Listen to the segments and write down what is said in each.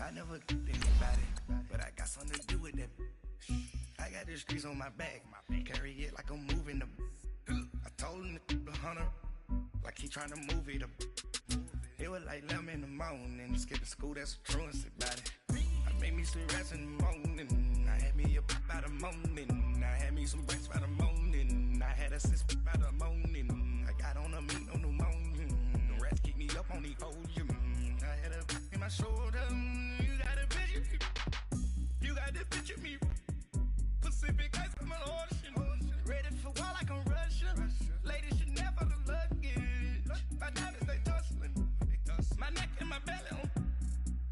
I never anybody, but I got something to do with that. I got the streets on my back, carry it like I'm moving them. I told him the hunter, like he trying to move it up. It was like 11 in the morning, skipping school, that's a truancy about it. I made me some rats in the morning, I had me a pop by the morning. I had me some breaks by the morning, I had a sis by the morning. I got on a meat on the morning, the rats keep me up on the podium. I had a in my shoulder, you got a picture, you got the picture me. Pacific ice on my ocean, ready for war like I'm Russian. Ladies should never the luggage, my diamonds they tussling, my neck and my belly on.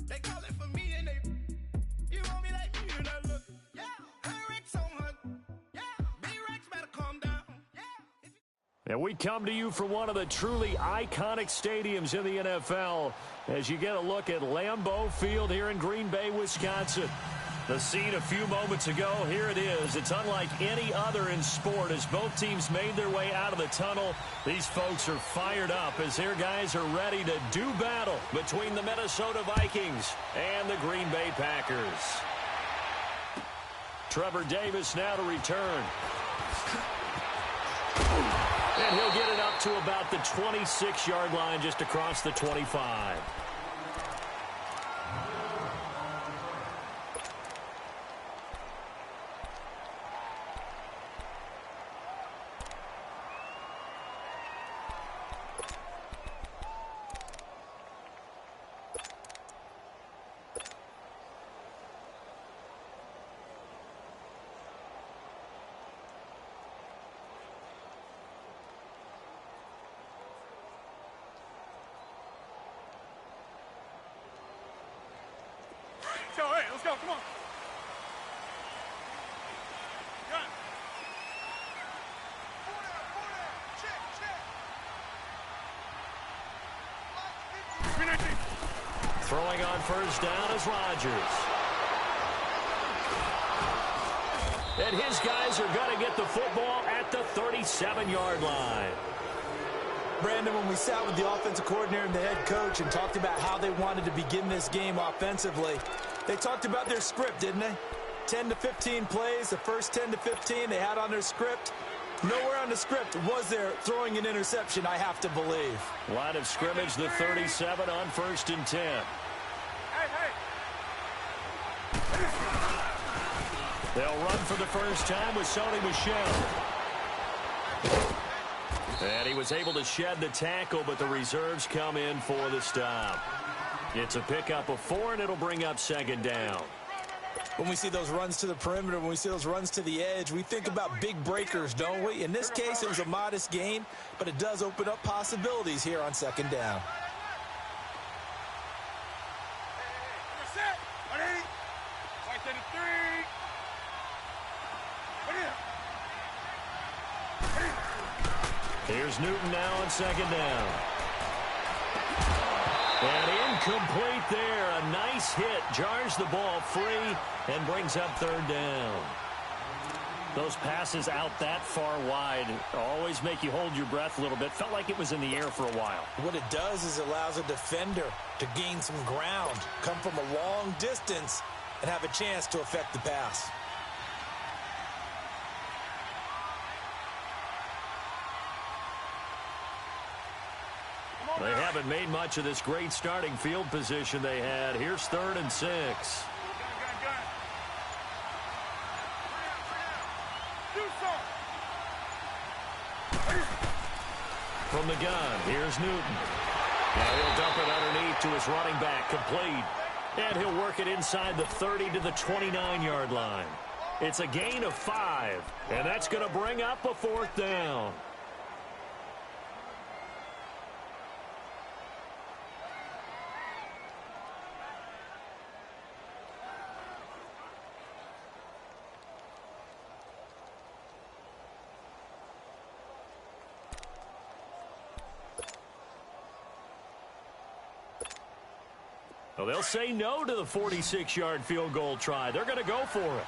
They calling for me and they, you want me like me and I look, yeah. Her Rex on her, yeah. B-Rex better calm down, yeah. And we come to you from one of the truly iconic stadiums in the NFL as you get a look at Lambeau Field here in Green Bay, Wisconsin. The scene a few moments ago, here it is. It's unlike any other in sport as both teams made their way out of the tunnel. These folks are fired up as their guys are ready to do battle between the Minnesota Vikings and the Green Bay Packers. Trevor Davis now to return. And he'll get it up to about the 26-yard line just across the 25. Hey, let's go, come on. Gun. Check. Throwing on first down is Rodgers. And his guys are going to get the football at the 37-yard line. Brandon, when we sat with the offensive coordinator and the head coach and talked about how they wanted to begin this game offensively, they talked about their script, didn't they? 10 to 15 plays, the first 10 to 15 they had on their script. Nowhere on the script was there throwing an interception, I have to believe. Line of scrimmage, the 37 on 1st and 10. They'll run for the first time with Sony Michel. And he was able to shed the tackle, but the reserves come in for the stop. It's a pickup of 4, and it'll bring up 2nd down. When we see those runs to the perimeter, when we see those runs to the edge, we think about big breakers, don't we? In this case, it was a modest gain, but it does open up possibilities here on 2nd down. Here's Newton now on 2nd down. And incomplete there. A nice hit. Jars the ball free and brings up 3rd down. Those passes out that far wide always make you hold your breath a little bit. Felt like it was in the air for a while. What it does is it allows a defender to gain some ground, come from a long distance, and have a chance to affect the pass. They haven't made much of this great starting field position they had. Here's 3rd and 6. From the gun, here's Newton. Now he'll dump it underneath to his running back, complete. And he'll work it inside the 30 to the 29-yard line. It's a gain of 5, and that's going to bring up a 4th down. Well, they'll say no to the 46-yard field goal try. They're going to go for it.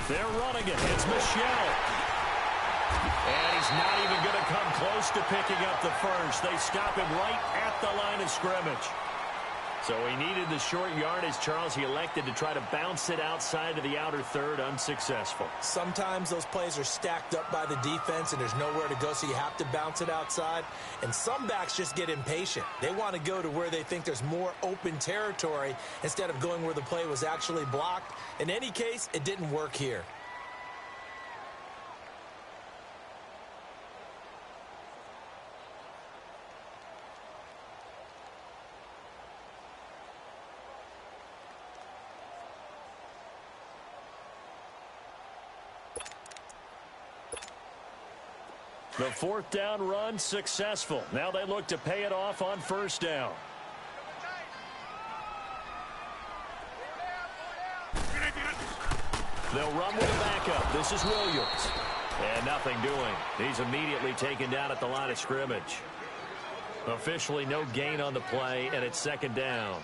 They're running it. It's Michel. And he's not even going to come close to picking up the first. They stop him right at the line of scrimmage. So he needed the short yardage, Charles. He elected to try to bounce it outside of the outer third, unsuccessful. Sometimes those plays are stacked up by the defense and there's nowhere to go, so you have to bounce it outside. And some backs just get impatient. They want to go to where they think there's more open territory instead of going where the play was actually blocked. In any case, it didn't work here. The fourth down run successful. Now they look to pay it off on first down. They'll run with a backup. This is Williams. And nothing doing. He's immediately taken down at the line of scrimmage. Officially no gain on the play, and it's second down.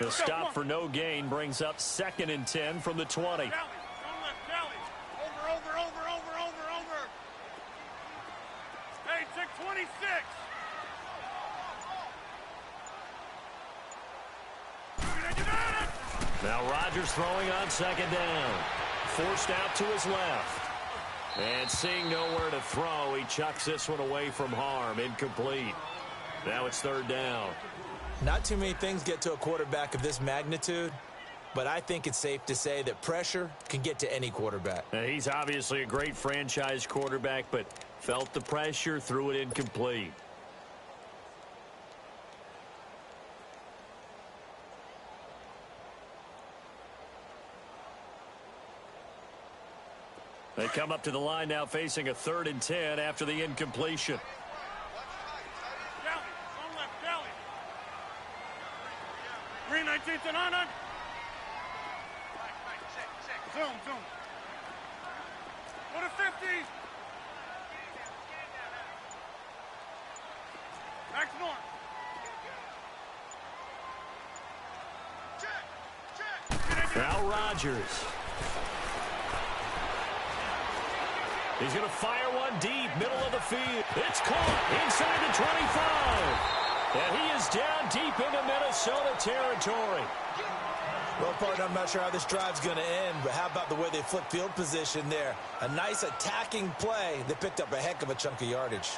The stop for no gain brings up 2nd and 10 from the 20. Over. Hey, check 26. Now Rodgers throwing on second down. Forced out to his left. And seeing nowhere to throw, he chucks this one away from harm. Incomplete. Now it's third down. Not too many things get to a quarterback of this magnitude, but I think it's safe to say that pressure can get to any quarterback. Now, he's obviously a great franchise quarterback, but felt the pressure, threw it incomplete. They come up to the line now facing a 3rd and 10 after the incompletion. 19th and on. Zoom. Go to 50. Back to north. Check. Now Rodgers. He's going to fire one deep, middle of the field. It's caught inside the 25. And he is down deep into Minnesota territory. Well, partner, I'm not sure how this drive's going to end, but how about the way they flip field position there? A nice attacking play that picked up a heck of a chunk of yardage.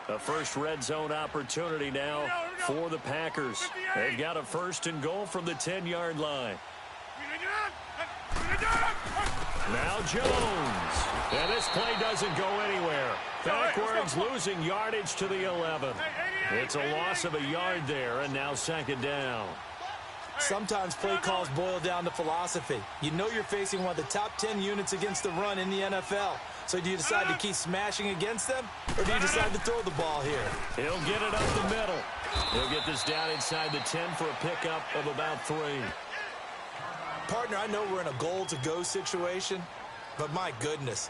A first red zone opportunity now for the Packers. They've got a 1st and goal from the 10-yard line. Now Jones. And this play doesn't go anywhere. Backwards, losing yardage to the 11. It's a loss of a yard there, and now 2nd down. Sometimes play calls boil down to philosophy. You know you're facing one of the top 10 units against the run in the NFL. So do you decide to keep smashing against them, or do you decide to throw the ball here? He'll get it up the middle. He'll get this down inside the 10 for a pickup of about 3. Partner, I know we're in a goal-to-go situation, but my goodness,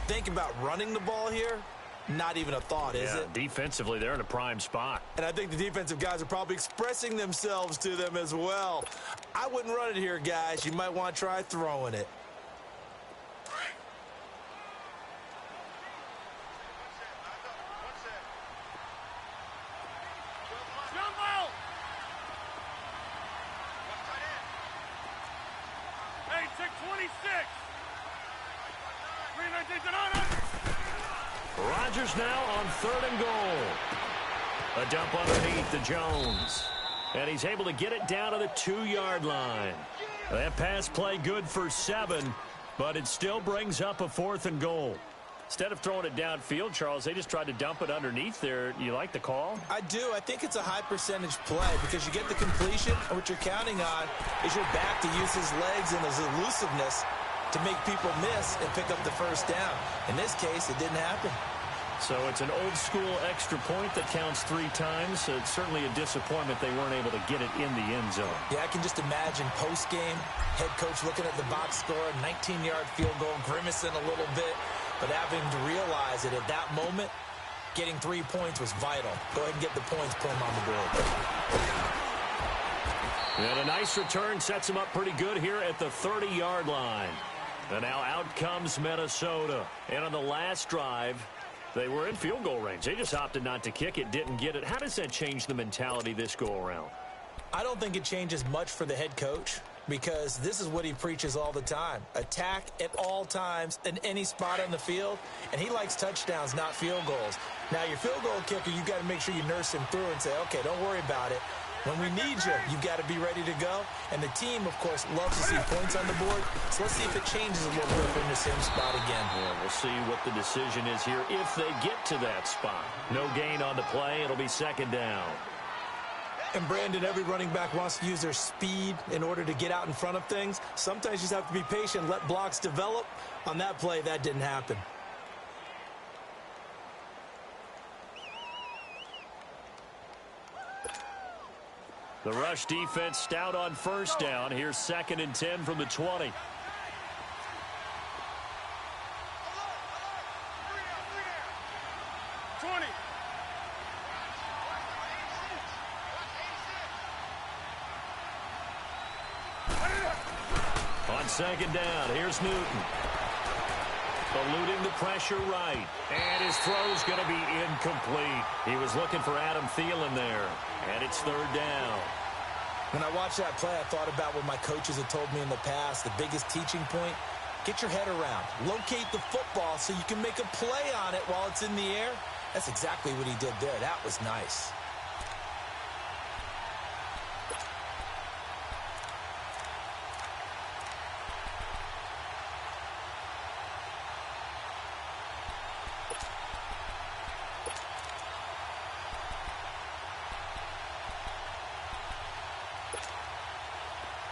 think about running the ball here. Not even a thought, is it? Defensively, they're in a prime spot. And I think the defensive guys are probably expressing themselves to them as well. I wouldn't run it here, guys. You might want to try throwing it. Hey, check 26. Rodgers now on 3rd and goal. A dump underneath to Jones. And he's able to get it down to the 2-yard line. That pass play good for 7, but it still brings up a 4th and goal. Instead of throwing it downfield, Charles, they just tried to dump it underneath there. You like the call? I do. I think it's a high percentage play because you get the completion, and what you're counting on is your back to use his legs and his elusiveness to make people miss and pick up the first down. In this case, it didn't happen. So it's an old-school extra point that counts 3 times. It's certainly a disappointment they weren't able to get it in the end zone. Yeah, I can just imagine post-game, head coach looking at the box score, 19-yard field goal, grimacing a little bit, but having to realize that at that moment, getting 3 points was vital. Go ahead and get the points, put them on the board. And a nice return sets them up pretty good here at the 30-yard line. And now out comes Minnesota. And on the last drive, they were in field goal range. They just opted not to kick it, didn't get it. How does that change the mentality this go-around? I don't think it changes much for the head coach because this is what he preaches all the time. Attack at all times in any spot on the field, and he likes touchdowns, not field goals. Now, your field goal kicker, you've got to make sure you nurse him through and say, okay, don't worry about it. When we need you, you've got to be ready to go. And the team, of course, loves to see points on the board. So let's see if it changes a little bit from the same spot again. Yeah, we'll see what the decision is here if they get to that spot. No gain on the play. It'll be second down. And, Brandon, every running back wants to use their speed in order to get out in front of things. Sometimes you just have to be patient, let blocks develop. On that play, that didn't happen. The rush defense stout on first down. Here's 2nd and 10 from the 20. On 2nd down, here's Newton. Eluding the pressure right. And his throw's going to be incomplete. He was looking for Adam Thielen there. And it's 3rd down. When I watched that play, I thought about what my coaches had told me in the past. The biggest teaching point, get your head around. Locate the football so you can make a play on it while it's in the air. That's exactly what he did there. That was nice.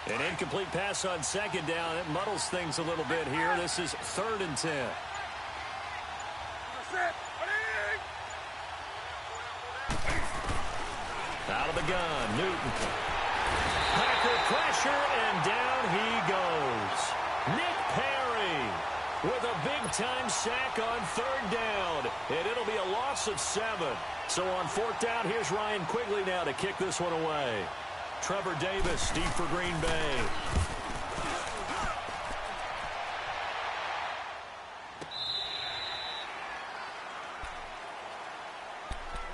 An incomplete pass on 2nd down. It muddles things a little bit here. This is 3rd and 10. Out of the gun, Newton. Packer pressure, and down he goes. Nick Perry with a big-time sack on 3rd down. And it'll be a loss of 7. So on 4th down, here's Ryan Quigley now to kick this one away. Trevor Davis, deep for Green Bay.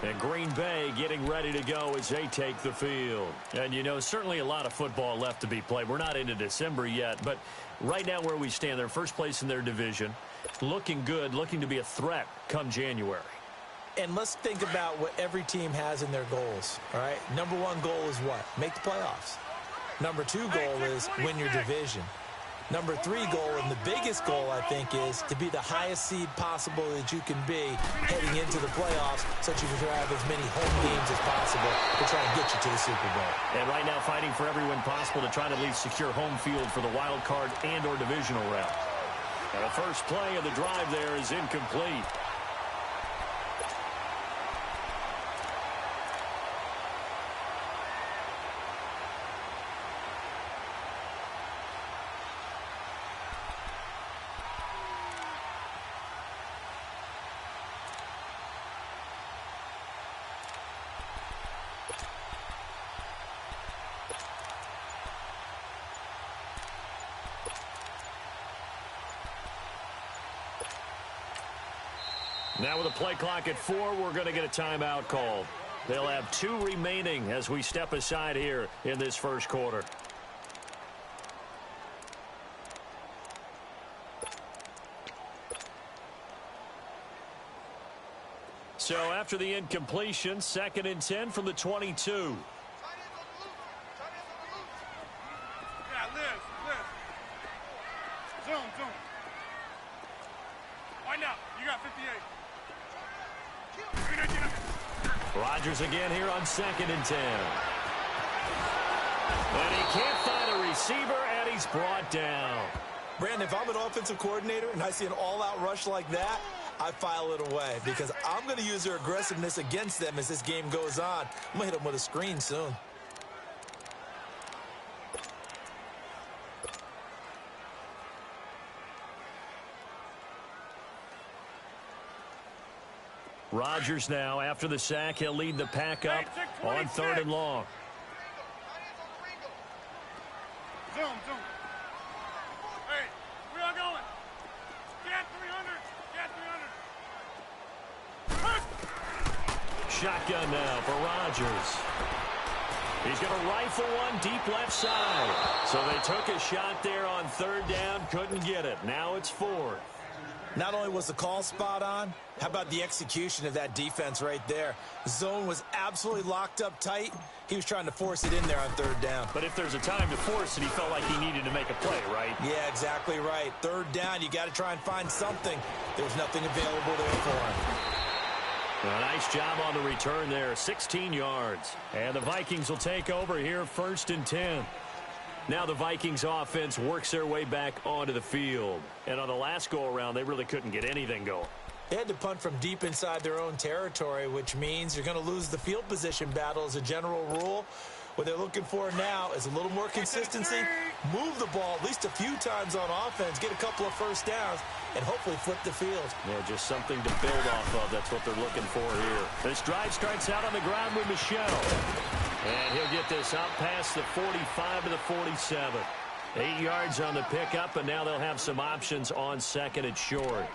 And Green Bay getting ready to go as they take the field. And, you know, certainly a lot of football left to be played. We're not into December yet, but right now where we stand, they're first place in their division. Looking good, looking to be a threat come January. And let's think about what every team has in their goals, all right? Number 1 goal is what? Make the playoffs. Number 2 goal is win your division. Number 3 goal, and the biggest goal, I think, is to be the highest seed possible that you can be heading into the playoffs so that you can have as many home games as possible to try and get you to the Super Bowl. And right now fighting for every win possible to try to at least secure home field for the wild card and or divisional round. And the first play of the drive there is incomplete. Now with a play clock at 4, we're going to get a timeout called. They'll have 2 remaining as we step aside here in this first quarter. So after the incompletion, 2nd and 10 from the 22. Yeah, Liz. Zoom. Wind out. You got 58. Rodgers again here on 2nd and 10. And he can't find a receiver, and he's brought down. Brandon, if I'm an offensive coordinator and I see an all-out rush like that, I file it away because I'm going to use their aggressiveness against them as this game goes on. I'm going to hit them with a screen soon. Rodgers now, after the sack, he'll lead the pack up on 3rd and long. Zoom. Hey, we are going. Get 300. Shotgun now for Rodgers. He's going to rifle one deep left side. So they took a shot there on 3rd down, couldn't get it. Now it's 4th. Not only was the call spot on, how about the execution of that defense right there? The zone was absolutely locked up tight. He was trying to force it in there on 3rd down. But if there's a time to force it, he felt like he needed to make a play, right? Yeah, exactly right. 3rd down, you got to try and find something. There's nothing available there for him. A nice job on the return there, 16 yards. And the Vikings will take over here, 1st and 10. Now the Vikings offense works their way back onto the field. And on the last go-around, they really couldn't get anything going. They had to punt from deep inside their own territory, which means you're going to lose the field position battle as a general rule. What they're looking for now is a little more consistency, move the ball at least a few times on offense, get a couple of 1st downs, and hopefully flip the field. Yeah, just something to build off of. That's what they're looking for here. This drive starts out on the ground with Michel. And he'll get this out past the 45 to the 47. 8 yards on the pickup, and now they'll have some options on 2nd and short.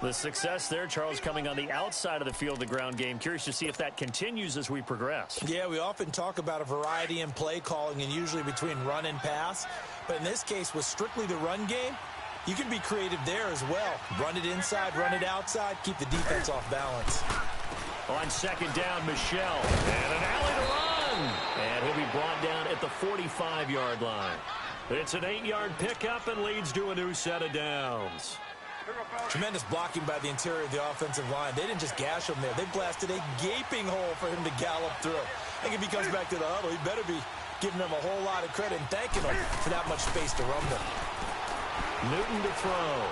The success there, Charles, coming on the outside of the field, the ground game. Curious to see if that continues as we progress. Yeah, we often talk about a variety in play calling and usually between run and pass. But in this case, with strictly the run game, you can be creative there as well. Run it inside, run it outside, keep the defense off balance. On 2nd down, Michel. And an alley to run. And he'll be brought down at the 45-yard line. It's an 8-yard pickup and leads to a new set of downs. Tremendous blocking by the interior of the offensive line. They didn't just gash him there. They blasted a gaping hole for him to gallop through. I think if he comes back to the huddle, he better be giving them a whole lot of credit and thanking them for that much space to rumble. Newton to throw.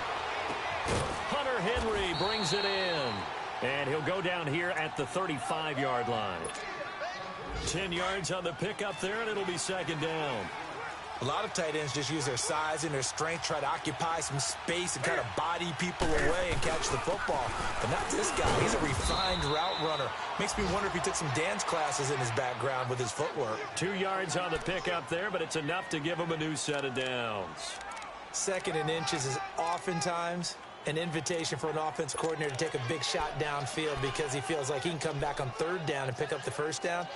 Hunter Henry brings it in. And he'll go down here at the 35-yard line. 10 yards on the pickup there, and it'll be 2nd down. A lot of tight ends just use their size and their strength, try to occupy some space and kind of body people away and catch the football. But not this guy. He's a refined route runner. Makes me wonder if he took some dance classes in his background with his footwork. 2 yards on the pickup there, but it's enough to give him a new set of downs. 2nd and inches is oftentimes an invitation for an offense coordinator to take a big shot downfield because he feels like he can come back on 3rd down and pick up the 1st down.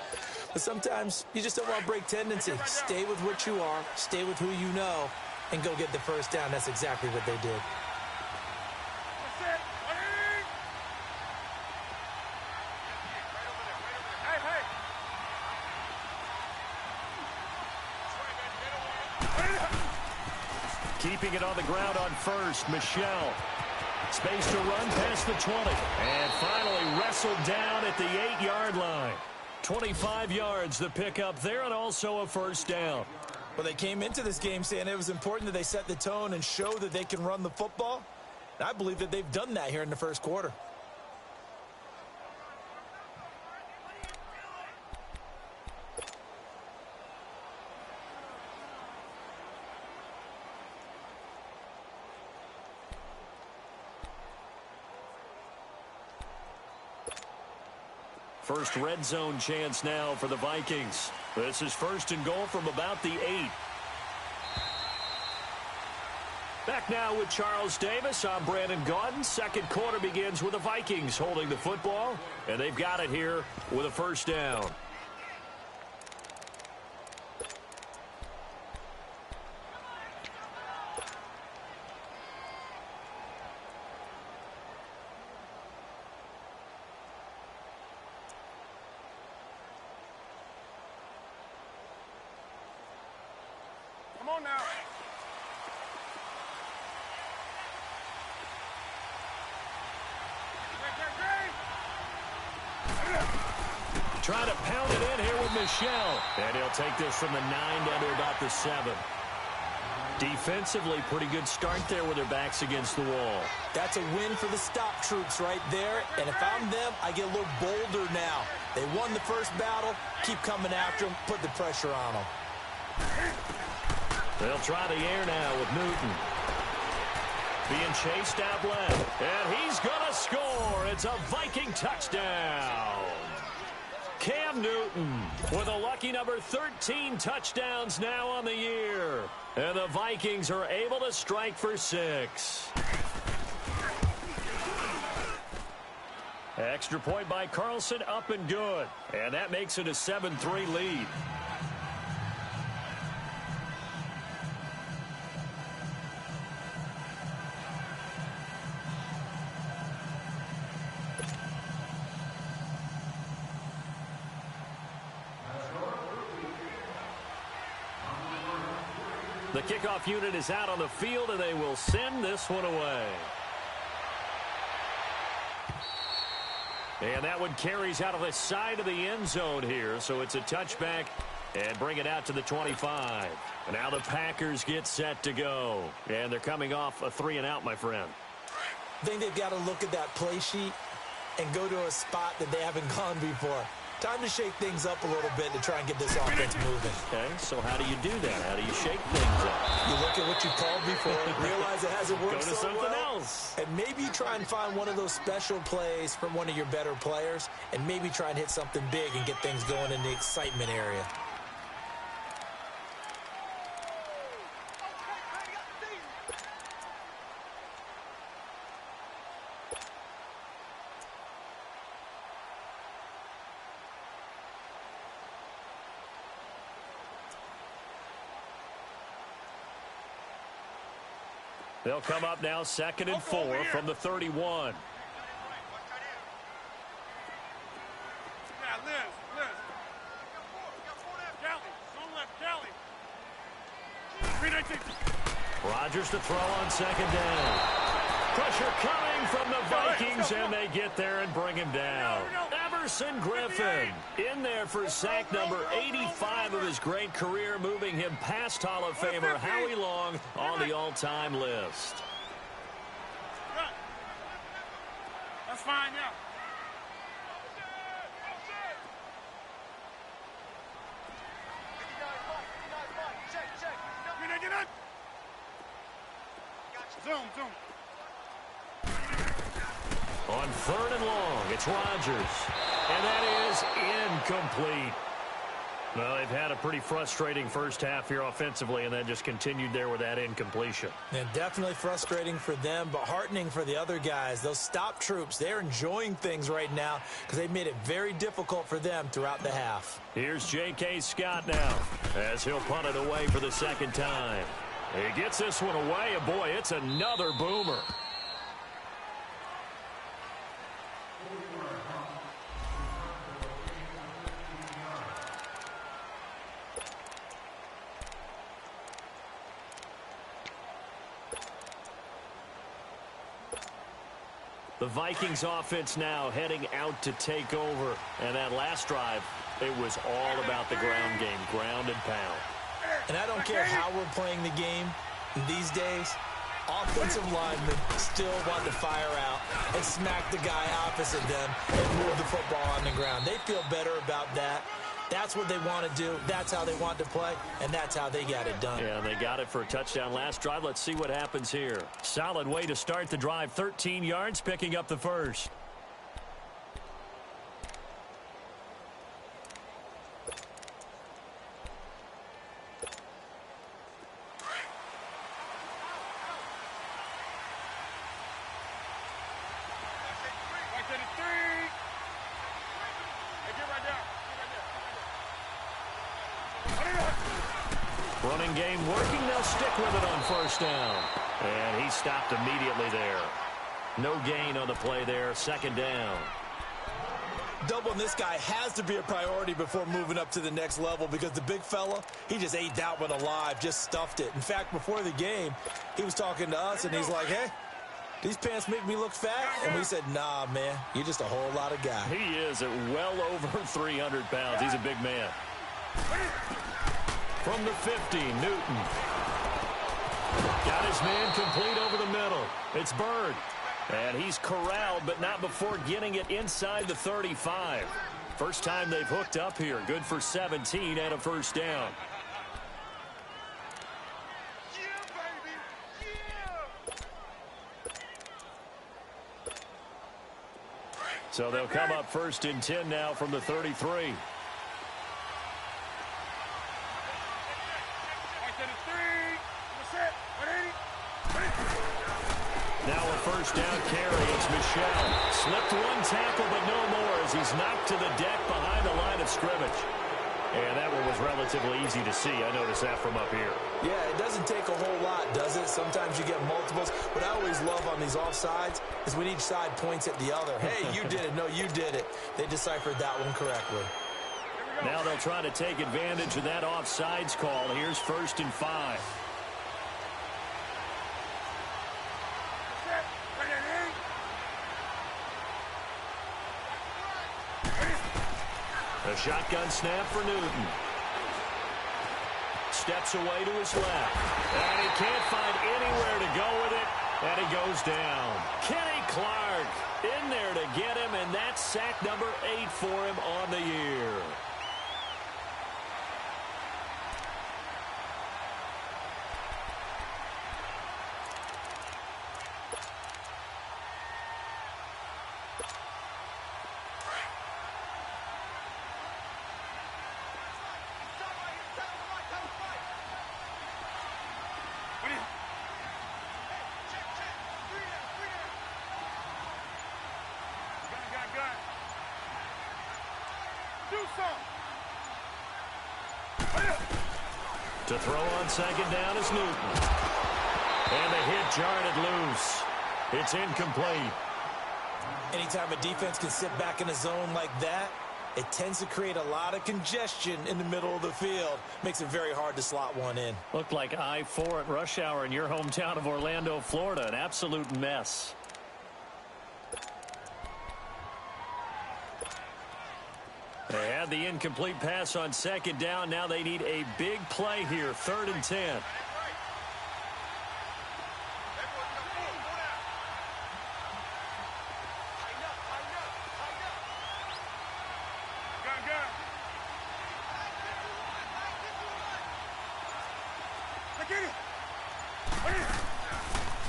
But sometimes you just don't want to break tendency. Stay with what you are, stay with who you know, and go get the 1st down. That's exactly what they did. Keeping it on the ground on 1st, Michel. Space to run past the 20. And finally wrestled down at the 8-yard line. 25 yards the pickup there, and also a 1st down. Well, they came into this game saying it was important that they set the tone and show that they can run the football. And I believe that they've done that here in the 1st quarter. First red zone chance now for the Vikings. This is 1st and goal from about the 8. Back now with Charles Davis. I'm Brandon Gaudin. 2nd quarter begins with the Vikings holding the football, and they've got it here with a 1st down. Come on now. Trying to pound it in here with Michel. And he'll take this from the 9 down to about the 7. Defensively, pretty good start there with their backs against the wall. That's a win for the stop troops right there. And if I'm them, I get a little bolder now. They won the first battle. Keep coming after them. Put the pressure on them. They'll try the air now with Newton. Being chased out left. And he's going to score. It's a Viking touchdown. Cam Newton with a lucky number 13 touchdowns now on the year. And the Vikings are able to strike for 6. Extra point by Carlson, up and good. And that makes it a 7-3 lead. The kickoff unit is out on the field, and they will send this one away. And that one carries out of the side of the end zone here, so it's a touchback and bring it out to the 25. And now the Packers get set to go. And they're coming off a 3-and-out, my friend. I think they've got to look at that play sheet and go to a spot that they haven't gone before. Time to shake things up a little bit to try and get this offense moving. Okay, so how do you do that? How do you shake things up? You look at what you called before, realize it hasn't worked Go to so something well, else. and maybe try and find one of those special plays from one of your better players, and maybe try and hit something big and get things going in the excitement area. They'll come up now 2nd and 4 from the 31. Yeah, Liz. Kelly, don't let Kelly. 319. Rodgers to throw on 2nd down. Pressure coming from the Vikings, and they get there and bring him down. Everson Griffin in there for sack number 85 of his great career, moving him past Hall of Famer Howie Long on the all-time list. That's fine, yeah. Get up. Zoom. On 3rd and long, it's Rodgers. And that is incomplete. Well, they've had a pretty frustrating first half here offensively, and then just continued there with that incompletion. And definitely frustrating for them, but heartening for the other guys. Those stop troops, they're enjoying things right now because they've made it very difficult for them throughout the half. Here's J.K. Scott now as he'll punt it away for the 2nd time. He gets this one away, and boy, it's another boomer. The Vikings offense now heading out to take over. And that last drive, it was all about the ground game, ground and pound. And I don't care how we're playing the game these days, offensive linemen still want to fire out and smack the guy opposite them and move the football on the ground. They feel better about that. That's what they want to do. That's how they want to play, and that's how they got it done. Yeah, they got it for a touchdown last drive. Let's see what happens here. Solid way to start the drive. 13 yards, picking up the first. Running game working. They'll stick with it on 1st down. And he stopped immediately there. No gain on the play there. 2nd down. Doubling this guy has to be a priority before moving up to the next level because the big fella, he just ate that one alive, just stuffed it. In fact, before the game, he was talking to us, and he's like, hey, these pants make me look fat? And we said, nah, man, you're just a whole lot of guy. He is at well over 300 pounds. He's a big man. From the 50, Newton. Got his man complete over the middle. It's Bird. And he's corralled, but not before getting it inside the 35. First time they've hooked up here. Good for 17 and a first down. So they'll come up first and 10 now from the 33. Now a first down carry. It's Michel. Slipped one tackle, but no more as he's knocked to the deck behind the line of scrimmage. And that one was relatively easy to see. I noticed that from up here. Yeah, it doesn't take a whole lot, does it? Sometimes you get multiples. What I always love on these offsides is when each side points at the other. Hey, you did it. No, you did it. They deciphered that one correctly. Now they'll try to take advantage of that offsides call. Here's 1st and 5. A shotgun snap for Newton. Steps away to his left. And he can't find anywhere to go with it. And he goes down. Kenny Clark in there to get him, and that's sack number 8 for him on the year. To throw on 2nd down is Newton. And the hit jarred it loose. It's incomplete. Anytime a defense can sit back in a zone like that, it tends to create a lot of congestion in the middle of the field. Makes it very hard to slot one in. Looked like I-4 at rush hour in your hometown of Orlando, Florida. An absolute mess. They had the incomplete pass on 2nd down. Now they need a big play here. 3rd and 10.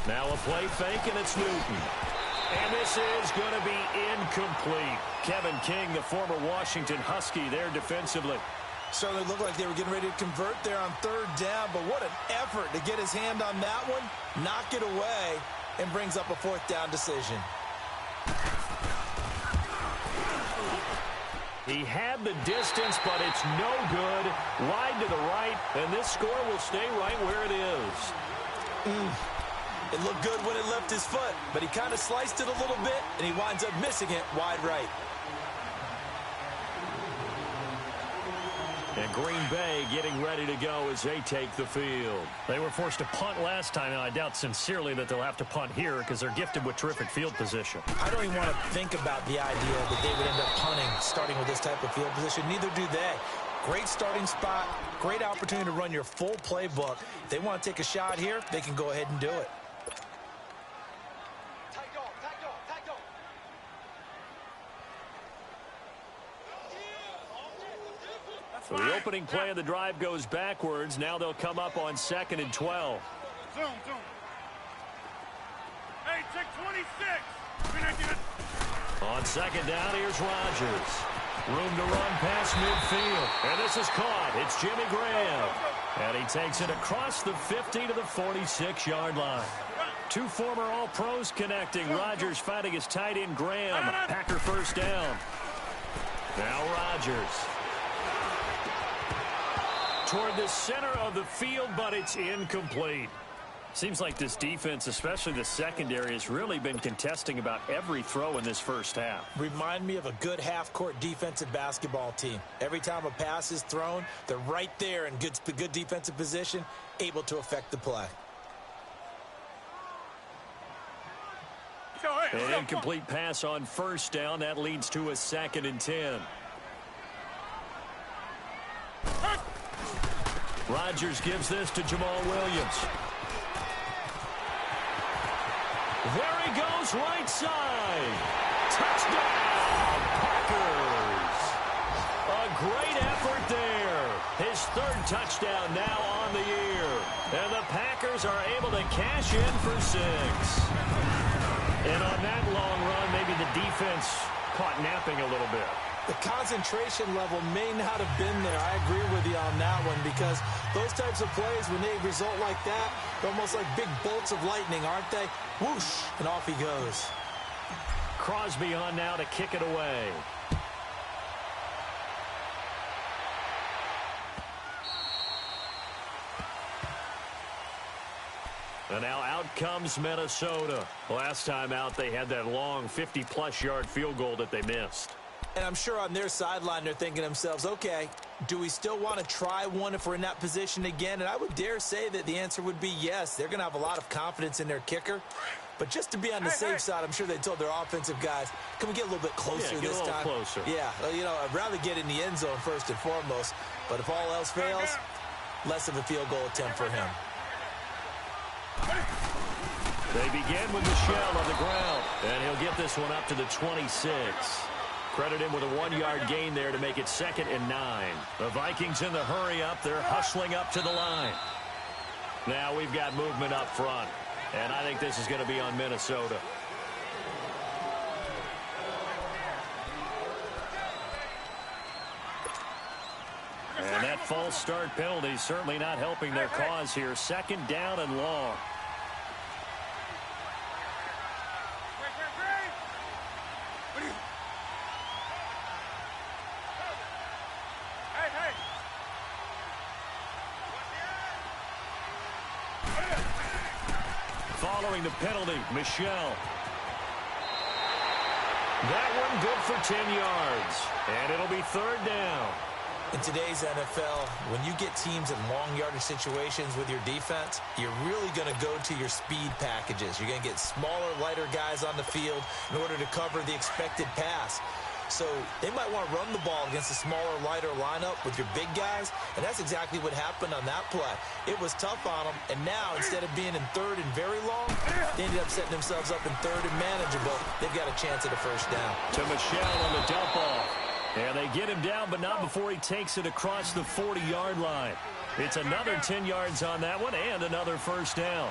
Now a play fake, and it's Newton. And this is going to be incomplete. Kevin King, the former Washington Husky, there defensively. Certainly looked like they were getting ready to convert there on 3rd down, but what an effort to get his hand on that one, knock it away, and brings up a 4th down decision. He had the distance, but it's no good. Wide to the right, and this score will stay right where it is. It looked good when it left his foot, but he kind of sliced it a little bit, and he winds up missing it wide right. And Green Bay getting ready to go as they take the field. They were forced to punt last time, and I doubt sincerely that they'll have to punt here because they're gifted with terrific field position. I don't even want to think about the idea that they would end up punting starting with this type of field position. Neither do they. Great starting spot, great opportunity to run your full playbook. If they want to take a shot here, they can go ahead and do it. So the opening play of the drive goes backwards. Now they'll come up on 2nd and 12. Zoom. Hey, check 26. On 2nd down, here's Rodgers. Room to run past midfield. And this is caught. It's Jimmy Graham. And he takes it across the 50 to the 46-yard line. 2 former All-Pros connecting. Rodgers fighting his tight end Graham. Packer 1st down. Now Rodgers. Toward the center of the field, but it's incomplete. Seems like this defense, especially the secondary, has really been contesting about every throw in this first half. Remind me of a good half-court defensive basketball team. Every time a pass is thrown, they're right there in good defensive position, able to affect the play. An incomplete pass on 1st down. That leads to a 2nd and 10. Rodgers gives this to Jamal Williams. There he goes, right side. Touchdown, Packers. A great effort there. His third touchdown now on the year. And the Packers are able to cash in for 6. And on that long run, maybe the defense caught napping a little bit. The concentration level may not have been there. I agree with you on that one, because those types of plays, when they result like that, they're almost like big bolts of lightning, aren't they? Whoosh, and off he goes. Crosby on now to kick it away. And now out comes Minnesota. Last time out, they had that long 50-plus yard field goal that they missed. And I'm sure on their sideline they're thinking to themselves, okay, do we still want to try one if we're in that position again? And I would dare say that the answer would be yes. They're going to have a lot of confidence in their kicker. But just to be on the safe side, I'm sure they told their offensive guys, can we get a little bit closer this time? Closer. Yeah, you know, I'd rather get in the end zone first and foremost. But if all else fails, less of a field goal attempt for him. They begin with Michel on the ground. And he'll get this one up to the 26. Credit him with a 1-yard gain there to make it 2nd and 9. The Vikings in the hurry up. They're hustling up to the line. Now we've got movement up front. And I think this is going to be on Minnesota. And that false start penalty certainly not helping their cause here. 2nd down and long. Following the penalty, Michel. That one good for 10 yards. And it'll be 3rd down. In today's NFL, when you get teams in long yardage situations with your defense, you're really going to go to your speed packages. You're going to get smaller, lighter guys on the field in order to cover the expected pass. So they might want to run the ball against a smaller, lighter lineup with your big guys, and that's exactly what happened on that play. It was tough on them, and now instead of being in 3rd and very long, they ended up setting themselves up in 3rd and manageable. They've got a chance at a 1st down. To Michel on the dump off. And they get him down, but not before he takes it across the 40-yard line. It's another 10 yards on that one and another 1st down.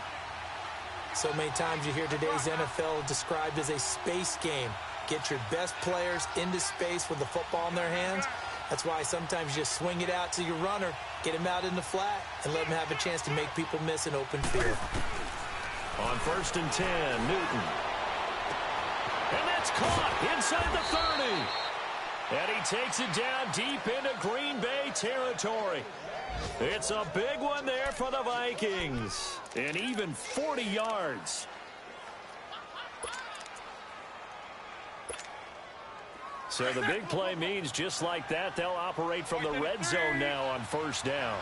So many times you hear today's NFL described as a space game. Get your best players into space with the football in their hands. That's why sometimes you swing it out to your runner, get him out in the flat, and let him have a chance to make people miss an open field. On 1st and 10, Newton. And that's caught inside the 30. And he takes it down deep into Green Bay territory. It's a big one there for the Vikings. And even 40 yards. So the big play means just like that, they'll operate from the red zone now on 1st down.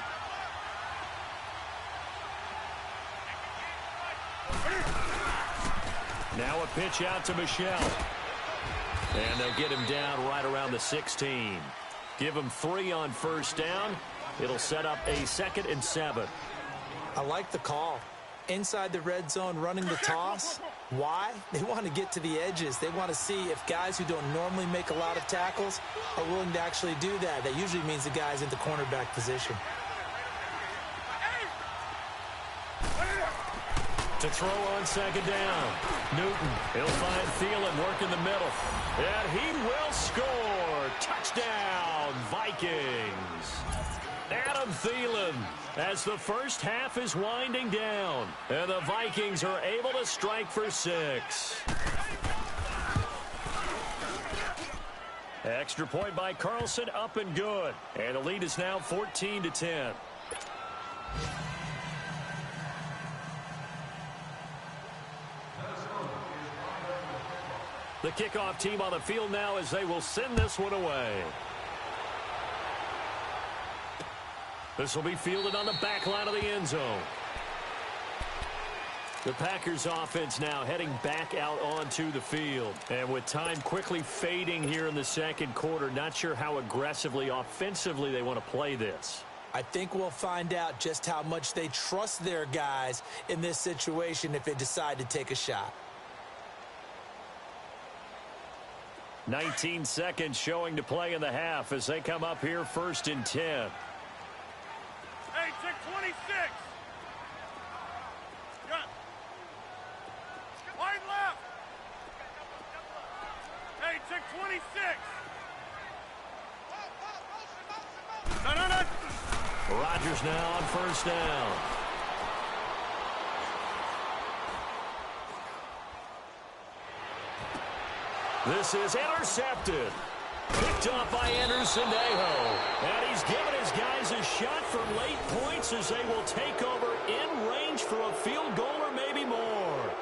Now a pitch out to Michel. And they'll get him down right around the 16. Give him 3 on 1st down. It'll set up a 2nd and 7. I like the call. Inside the red zone, running the toss. Why? They want to get to the edges. They want to see if guys who don't normally make a lot of tackles are willing to actually do that. That usually means the guy's in the cornerback position. To throw on 2nd down. Newton, he'll find Thielen working the middle. And he will score. Touchdown, Vikings. Adam Thielen, as the first half is winding down. And the Vikings are able to strike for 6. Extra point by Carlson, up and good. And the lead is now 14-10. The kickoff team on the field now as they will send this one away. This will be fielded on the back line of the end zone. The Packers offense now heading back out onto the field. And with time quickly fading here in the 2nd quarter, not sure how aggressively, offensively they want to play this. I think we'll find out just how much they trust their guys in this situation if they decide to take a shot. 19 seconds showing to play in the half as they come up here 1st and 10. Hey, check 26. Got. Wide left. Hey, check 26. No. Rodgers now on 1st down. This is intercepted. Picked off by Anderson-Aho. And he's given his guys a shot for late points as they will take over in range for a field goal or maybe more.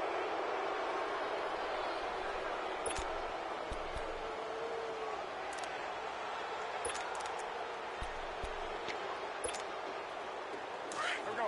Here we go.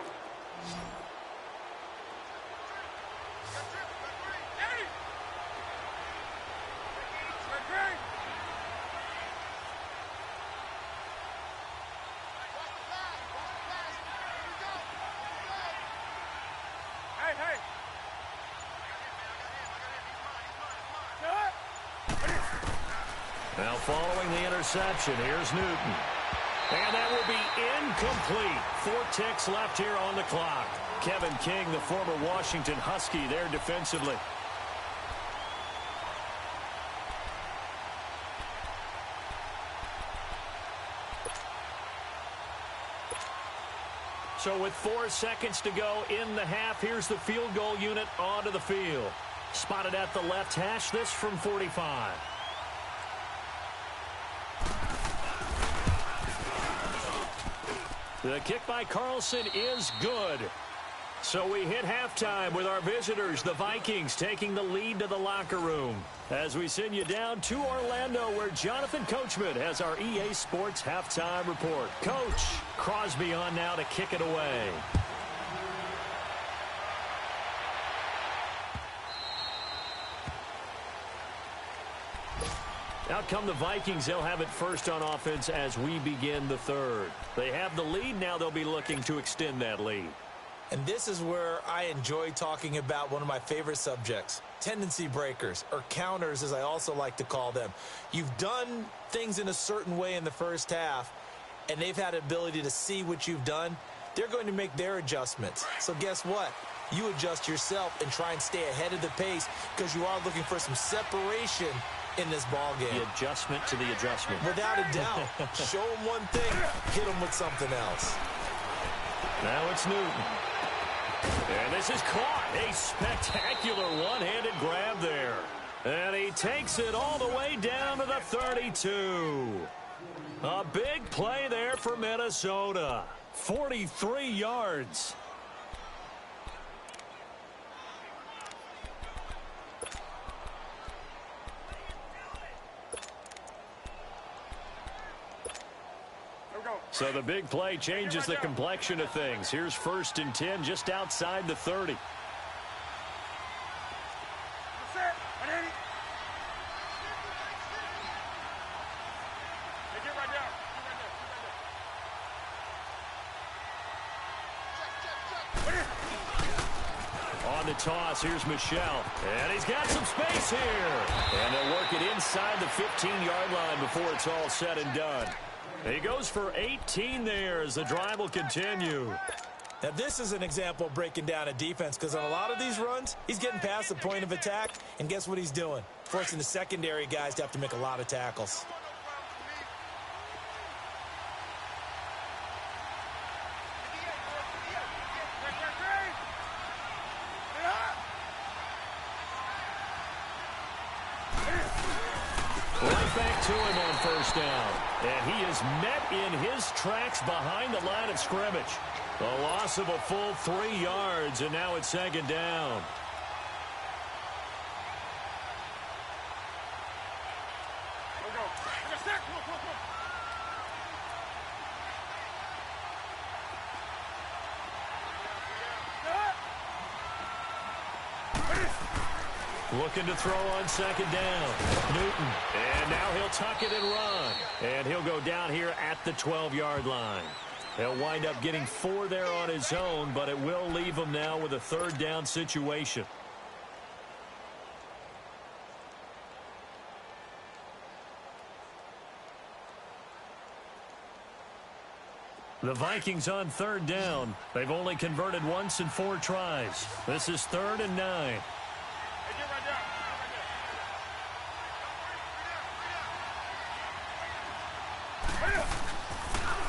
Now following the interception, here's Newton. And that will be incomplete. 4 ticks left here on the clock. Kevin King, the former Washington Husky, there defensively. So with 4 seconds to go in the half, here's the field goal unit onto the field. Spotted at the left hash, this from 45. The kick by Carlson is good. So we hit halftime with our visitors, the Vikings, taking the lead to the locker room. As we send you down to Orlando, where Jonathan Coachman has our EA Sports halftime report. Coach, Crosby on now to kick it away. Out come the Vikings. They'll have it first on offense as we begin the third. They have the lead. Now they'll be looking to extend that lead. And this is where I enjoy talking about one of my favorite subjects, tendency breakers, or counters as I also like to call them. You've done things in a certain way in the first half, and they've had the ability to see what you've done. They're going to make their adjustments. So guess what? You adjust yourself and try and stay ahead of the pace because you are looking for some separation in this ball game. The adjustment to the adjustment. Without a doubt. Show them one thing, hit them with something else. Now it's Newton. And this is caught. A spectacular one-handed grab there. And he takes it all the way down to the 32. A big play there for Minnesota. 43 yards. So the big play changes the complexion of things. Here's 1st and 10 just outside the 30. On the toss, here's Michelle. And he's got some space here. And they'll work it inside the 15-yard line before it's all said and done. He goes for 18 there as the drive will continue. Now, this is an example of breaking down a defense because on a lot of these runs, he's getting past the point of attack, and guess what he's doing? Forcing the secondary guys to have to make a lot of tackles. Right back to him on 1st down. And he is met in his tracks behind the line of scrimmage. A loss of a full 3 yards, and now it's 2nd down. Looking to throw on 2nd down. Newton. And now he'll tuck it and run. And he'll go down here at the 12-yard line. He'll wind up getting 4 there on his own, but it will leave him now with a 3rd down situation. The Vikings on third down. They've only converted once in 4 tries. This is 3rd and 9. Hey, get right there.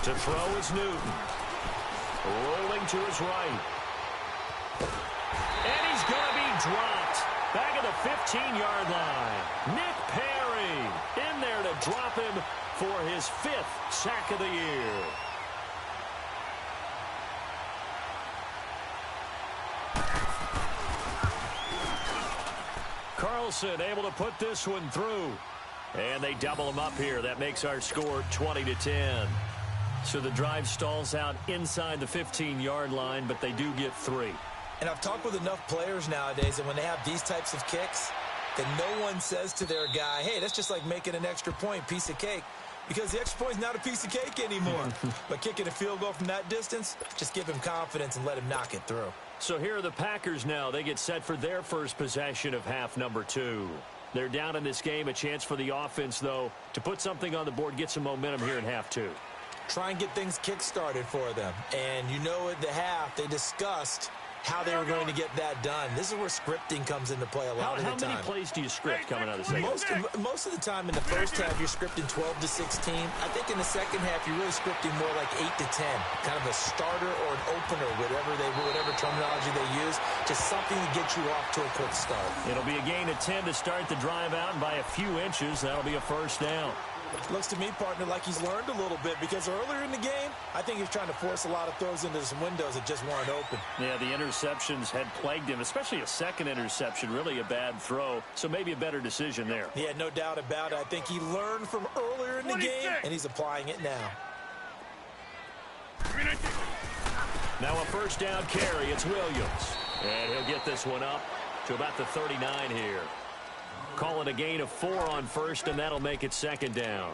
To throw is Newton. Rolling to his right. And he's going to be dropped. Back at the 15-yard line. Nick Perry in there to drop him for his 5th sack of the year. Carlson able to put this one through. And they double him up here. That makes our score 20-10. So the drive stalls out inside the 15-yard line, but they do get 3. And I've talked with enough players nowadays that when they have these types of kicks, that no one says to their guy, hey, that's just like making an extra point, piece of cake. Because the extra point is not a piece of cake anymore. But kicking a field goal from that distance, just give him confidence and let him knock it through. So here are the Packers now. They get set for their first possession of half number 2. They're down in this game. A chance for the offense, though, to put something on the board, get some momentum here in half 2. Try and get things kick-started for them. And you know at the half, they discussed how they were going to get that done. This is where scripting comes into play a lot of the time. How many plays do you script coming out of the second? Most of the time in the first half, you're scripting 12 to 16. I think in the second half, you're really scripting more like 8 to 10. Kind of a starter or an opener, whatever terminology they use. Just something to get you off to a quick start. It'll be a gain of 10 to start the drive out, and by a few inches, that'll be a first down. Looks to me, partner, like he's learned a little bit because earlier in the game, I think he was trying to force a lot of throws into some windows that just weren't open. Yeah, the interceptions had plagued him, especially a second interception, really a bad throw, so maybe a better decision there. Yeah, no doubt about it. I think he learned from earlier in the game, and he's applying it now. Now a first down carry, it's Williams. And he'll get this one up to about the 39 here. Call it a gain of 4 on first, and that'll make it 2nd down.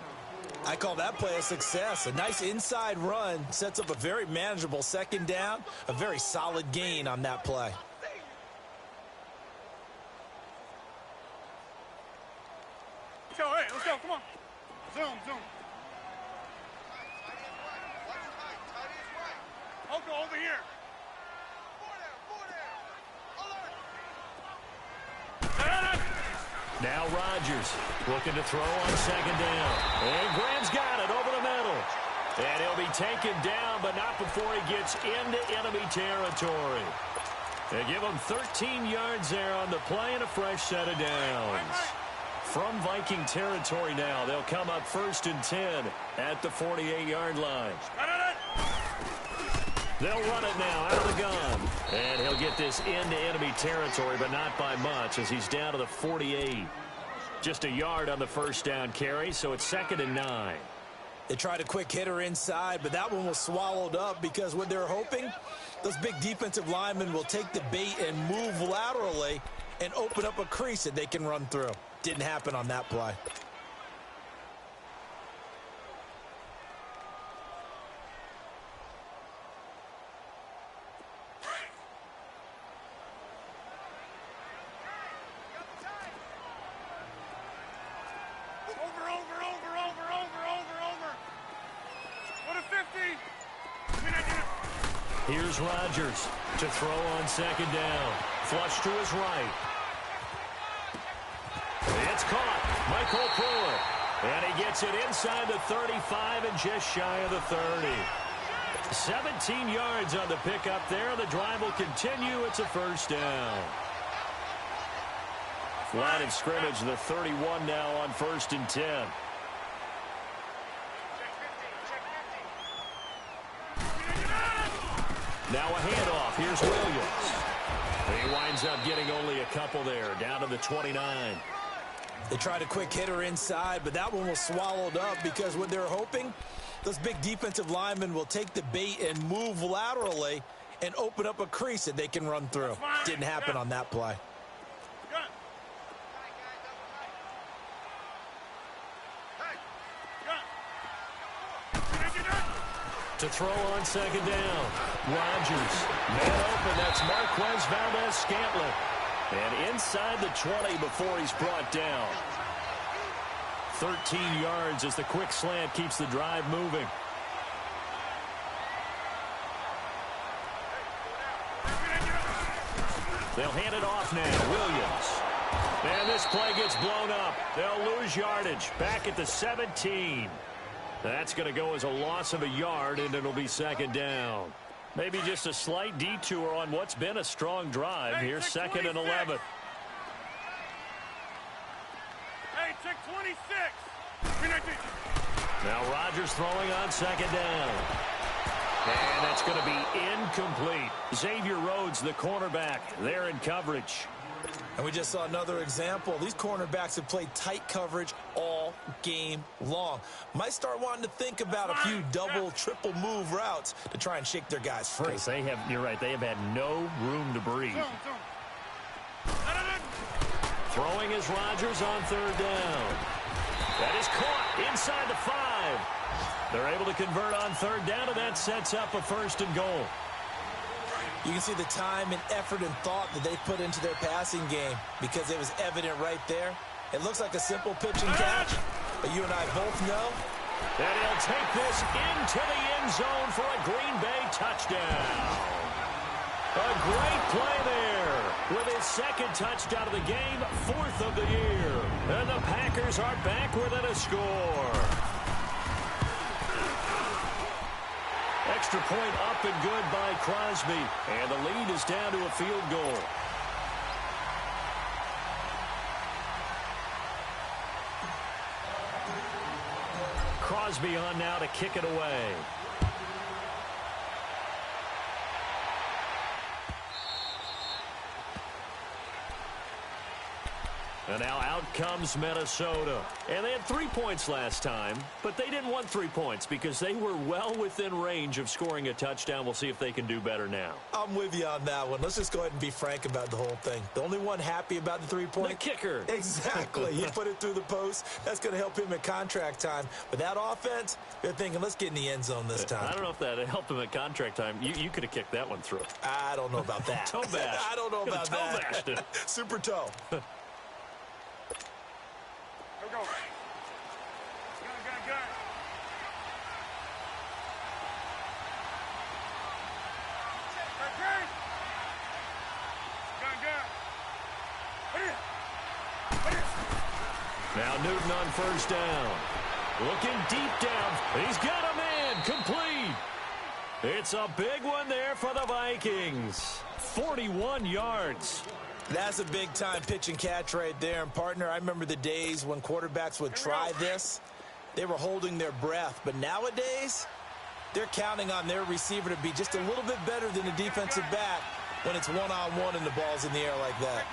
I call that play a success. A nice inside run sets up a very manageable 2nd down. A very solid gain on that play. Let's go, hey, let's go, come on. Zoom. I'll go over here. Now Rodgers looking to throw on 2nd down. And Graham's got it over the middle. And he'll be taken down, but not before he gets into enemy territory. They give him 13 yards there on the play and a fresh set of downs. From Viking territory now, they'll come up 1st and 10 at the 48-yard line. They'll run it now out of the gun. And he'll get this into enemy territory, but not by much as he's down to the 48. Just a yard on the first down carry, so it's 2nd and 9. They tried a quick hitter inside, but that one was swallowed up because what they're hoping, those big defensive linemen will take the bait and move laterally and open up a crease that they can run through. Didn't happen on that play. Here's Rodgers to throw on 2nd down. Flush to his right. It's caught. Michael Puller. And he gets it inside the 35 and just shy of the 30. 17 yards on the pickup there. The drive will continue. It's a first down. Line of scrimmage, the 31 now on 1st and 10. Now a handoff. Here's Williams. He winds up getting only a couple there, down to the 29. They tried a quick hitter inside, but that one was swallowed up because what they're hoping, those big defensive linemen will take the bait and move laterally and open up a crease that they can run through. Didn't happen on that play. To throw on 2nd down. Rodgers. Man open. That's Marquez Valdez-Scantling. And inside the 20 before he's brought down. 13 yards as the quick slant keeps the drive moving. They'll hand it off now. Williams. And this play gets blown up. They'll lose yardage. Back at the 17. That's going to go as a loss of a yard, and it'll be second down. Maybe just a slight detour on what's been a strong drive here. Second and 11. Hey, check 26. Now Rodgers throwing on second down. And that's going to be incomplete. Xavier Rhodes, the cornerback, there in coverage. And we just saw another example. These cornerbacks have played tight coverage all game long. Might start wanting to think about a few double, triple move routes to try and shake their guys free. They have, you're right, they have had no room to breathe. Throwing is Rodgers on third down. That is caught inside the 5. They're able to convert on third down, and that sets up a first and goal. You can see the time and effort and thought that they put into their passing game because it was evident right there. It looks like a simple pitch and catch, but you and I both know that he'll take this into the end zone for a Green Bay touchdown. A great play there with his second touchdown of the game, 4th of the year. And the Packers are back within a score. Extra point up and good by Crosby. And the lead is down to a field goal. Crosby on now to kick it away. And now out comes Minnesota. And they had 3 points last time, but they didn't want 3 points because they were well within range of scoring a touchdown. We'll see if they can do better now. I'm with you on that one. Let's just go ahead and be frank about the whole thing. The only one happy about the 3-point? The kicker. Exactly. He put it through the post. That's going to help him at contract time. But that offense, they're thinking, let's get in the end zone this time. I don't know if that helped him at contract time. You could have kicked that one through. I don't know about that. Toe bash. I don't know about toe that. Bashed it. Super toe. Go. Gun. Now Newton on first down. Looking deep down. He's got a man. Complete. It's a big one there for the Vikings. 41 yards. That's a big-time pitch and catch right there. And, partner, I remember the days when quarterbacks would try this. They were holding their breath. But nowadays, they're counting on their receiver to be just a little bit better than the defensive back when it's one-on-one and the ball's in the air like that.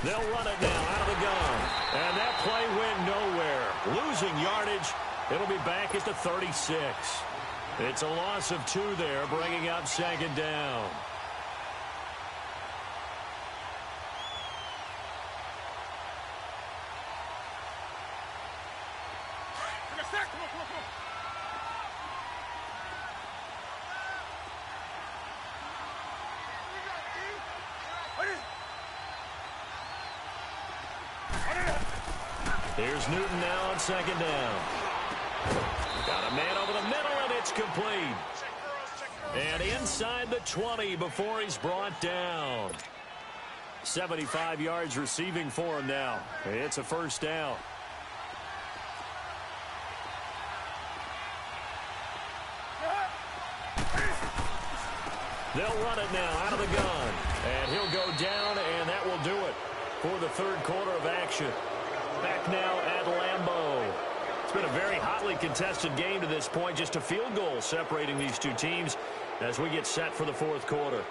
They'll run it now out of the gun. And that play went nowhere. Losing yardage. It'll be back at the 36. It's a loss of 2 there, bringing up second down. Here's Newton now on second down. Got a man over the middle, and it's complete. And inside the 20 before he's brought down. 75 yards receiving for him now. It's a first down. They'll run it now out of the gun. And he'll go down, and that will do it for the third quarter of action. Back now at Lambeau. It's been a very hotly contested game to this point. Just a field goal separating these two teams as we get set for the fourth quarter.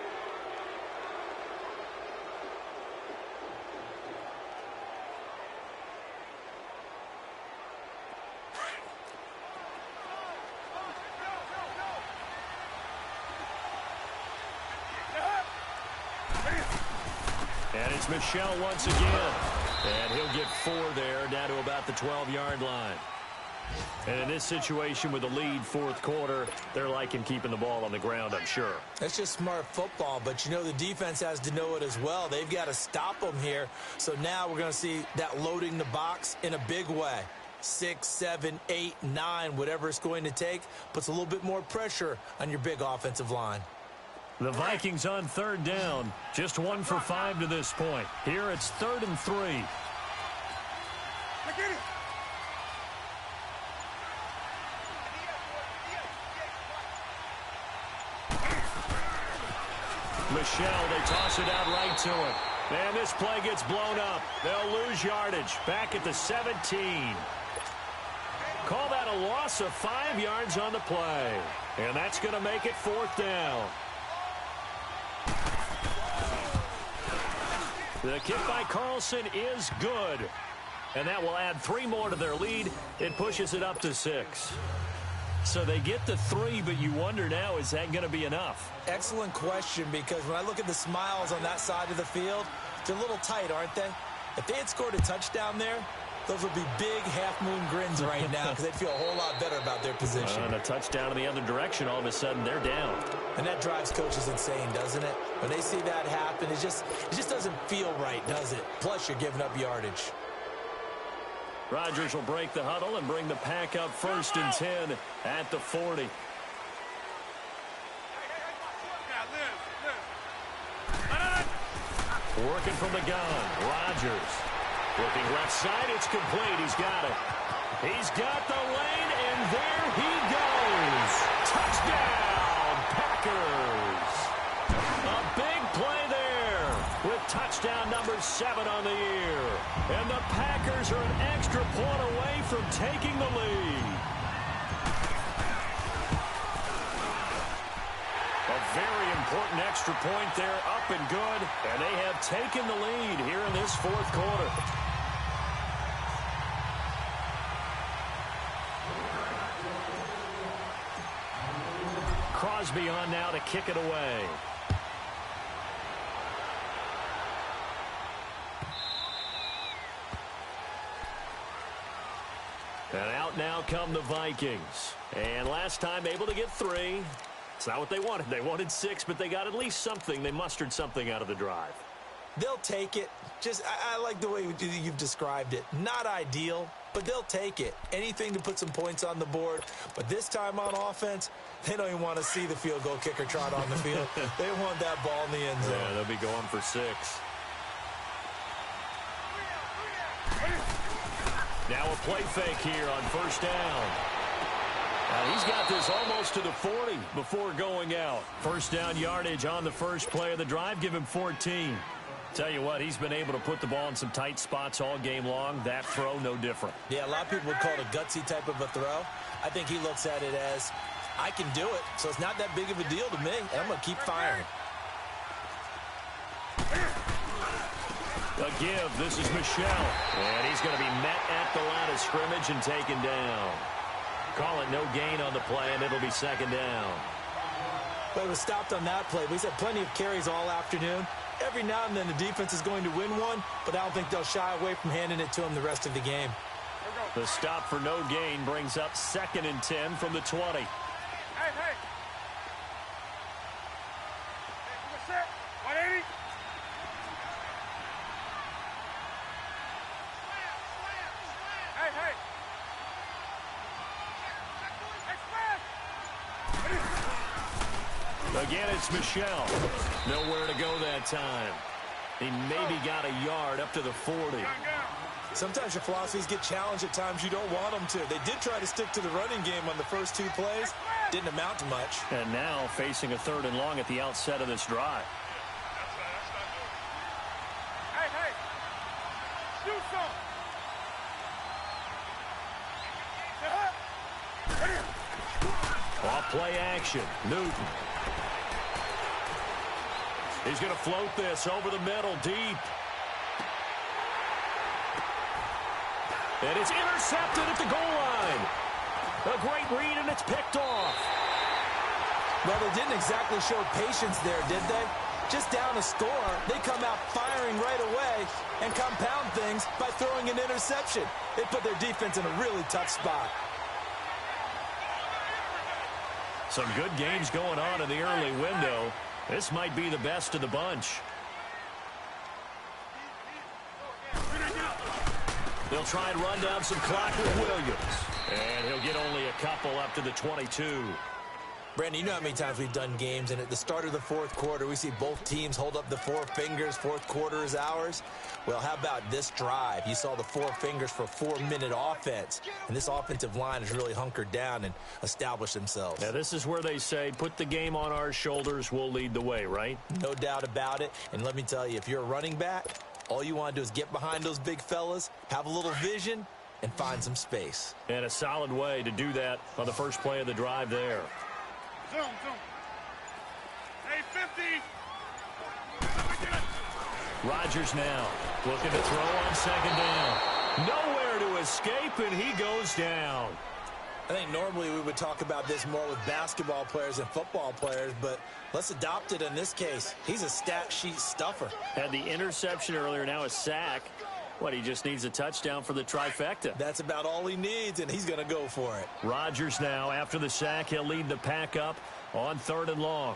And it's Michel once again. And he'll get 4 there, down to about the 12-yard line. And in this situation with the lead fourth quarter, they're liking keeping the ball on the ground, I'm sure. That's just smart football, but you know the defense has to know it as well. They've got to stop them here. So now we're going to see that loading the box in a big way. 6, 7, 8, 9, whatever it's going to take, puts a little bit more pressure on your big offensive line. The Vikings on third down. Just 1 for 5 to this point. Here it's 3rd and 3. Michelle, they toss it out right to it. And this play gets blown up. They'll lose yardage. Back at the 17. Call that a loss of 5 yards on the play. And that's going to make it 4th down. The kick by Carlson is good. And that will add 3 more to their lead. It pushes it up to 6. So they get the 3, but you wonder now, is that going to be enough? Excellent question, because when I look at the smiles on that side of the field, they're a little tight, aren't they? If they had scored a touchdown there, those would be big half-moon grins right now because they'd feel a whole lot better about their position. And a touchdown in the other direction, all of a sudden they're down. And that drives coaches insane, doesn't it? When they see that happen, it just doesn't feel right, does it? Plus, you're giving up yardage. Rodgers will break the huddle and bring the pack up 1st and 10 at the 40. Working from the gun, Rodgers. Looking left side, it's complete. He's got it. He's got the lane, and there he goes. Touchdown, Packers. A big play there with touchdown number 7 on the year. And the Packers are an extra point away from taking the lead. A very important extra point there, up and good. And they have taken the lead here in this 4th quarter. Crosby on now to kick it away. And out now come the Vikings. And last time able to get 3. It's not what they wanted. They wanted 6, but they got at least something. They mustered something out of the drive. They'll take it. I like the way you've described it. Not ideal, but they'll take it. Anything to put some points on the board. But this time on offense, they don't even want to see the field goal kicker trot on the field. They want that ball in the end zone. Yeah, they'll be going for 6. Now a play fake here on 1st down. Now he's got this almost to the 40 before going out. 1st down yardage on the first play of the drive. Give him 14. Tell you what, he's been able to put the ball in some tight spots all game long. That throw, no different. Yeah, a lot of people would call it a gutsy type of a throw. I think he looks at it as, I can do it, so it's not that big of a deal to me, and I'm going to keep firing. A give. This is Michelle. And he's going to be met at the line of scrimmage and taken down. Call it no gain on the play, and it'll be 2nd down. But it was stopped on that play. He's had plenty of carries all afternoon. Every now and then the defense is going to win one, but I don't think they'll shy away from handing it to him the rest of the game. The stop for no gain brings up 2nd and 10 from the 20. Hey, hey. Set. 180. Hey, hey. Again, it's Michelle. Nowhere to go that time. He maybe got a yard up to the 40. Sometimes your philosophies get challenged at times you don't want them to. They did try to stick to the running game on the first 2 plays. Didn't amount to much. And now facing a 3rd and long at the outset of this drive. Hey, hey. Shoot some. Off play action. Newton. He's going to float this over the middle, deep. And it's intercepted at the goal line. A great read, and it's picked off. Well, they didn't exactly show patience there, did they? Just down a score, they come out firing right away and compound things by throwing an interception. They put their defense in a really tough spot. Some good games going on in the early window. This might be the best of the bunch. They'll try and run down some clock with Williams. And he'll get only a couple up to the 22. Brandon, you know how many times we've done games, and at the start of the fourth quarter, we see both teams hold up the four fingers, fourth quarter is ours. Well, how about this drive? You saw the four fingers for 4-minute offense, and this offensive line has really hunkered down and established themselves. Now, this is where they say, put the game on our shoulders, we'll lead the way, right? No doubt about it, and let me tell you, if you're a running back, all you want to do is get behind those big fellas, have a little vision, and find some space. And a solid way to do that on the first play of the drive there. Zoom. Hey, 50. Rodgers now looking to throw on second down. Nowhere to escape, and he goes down. I think normally we would talk about this more with basketball players and football players, but let's adopt it in this case. He's a stat sheet stuffer. Had the interception earlier, now a sack. What, he just needs a touchdown for the trifecta. That's about all he needs, and he's going to go for it. Rodgers now, after the sack, he'll lead the pack up on 3rd and long.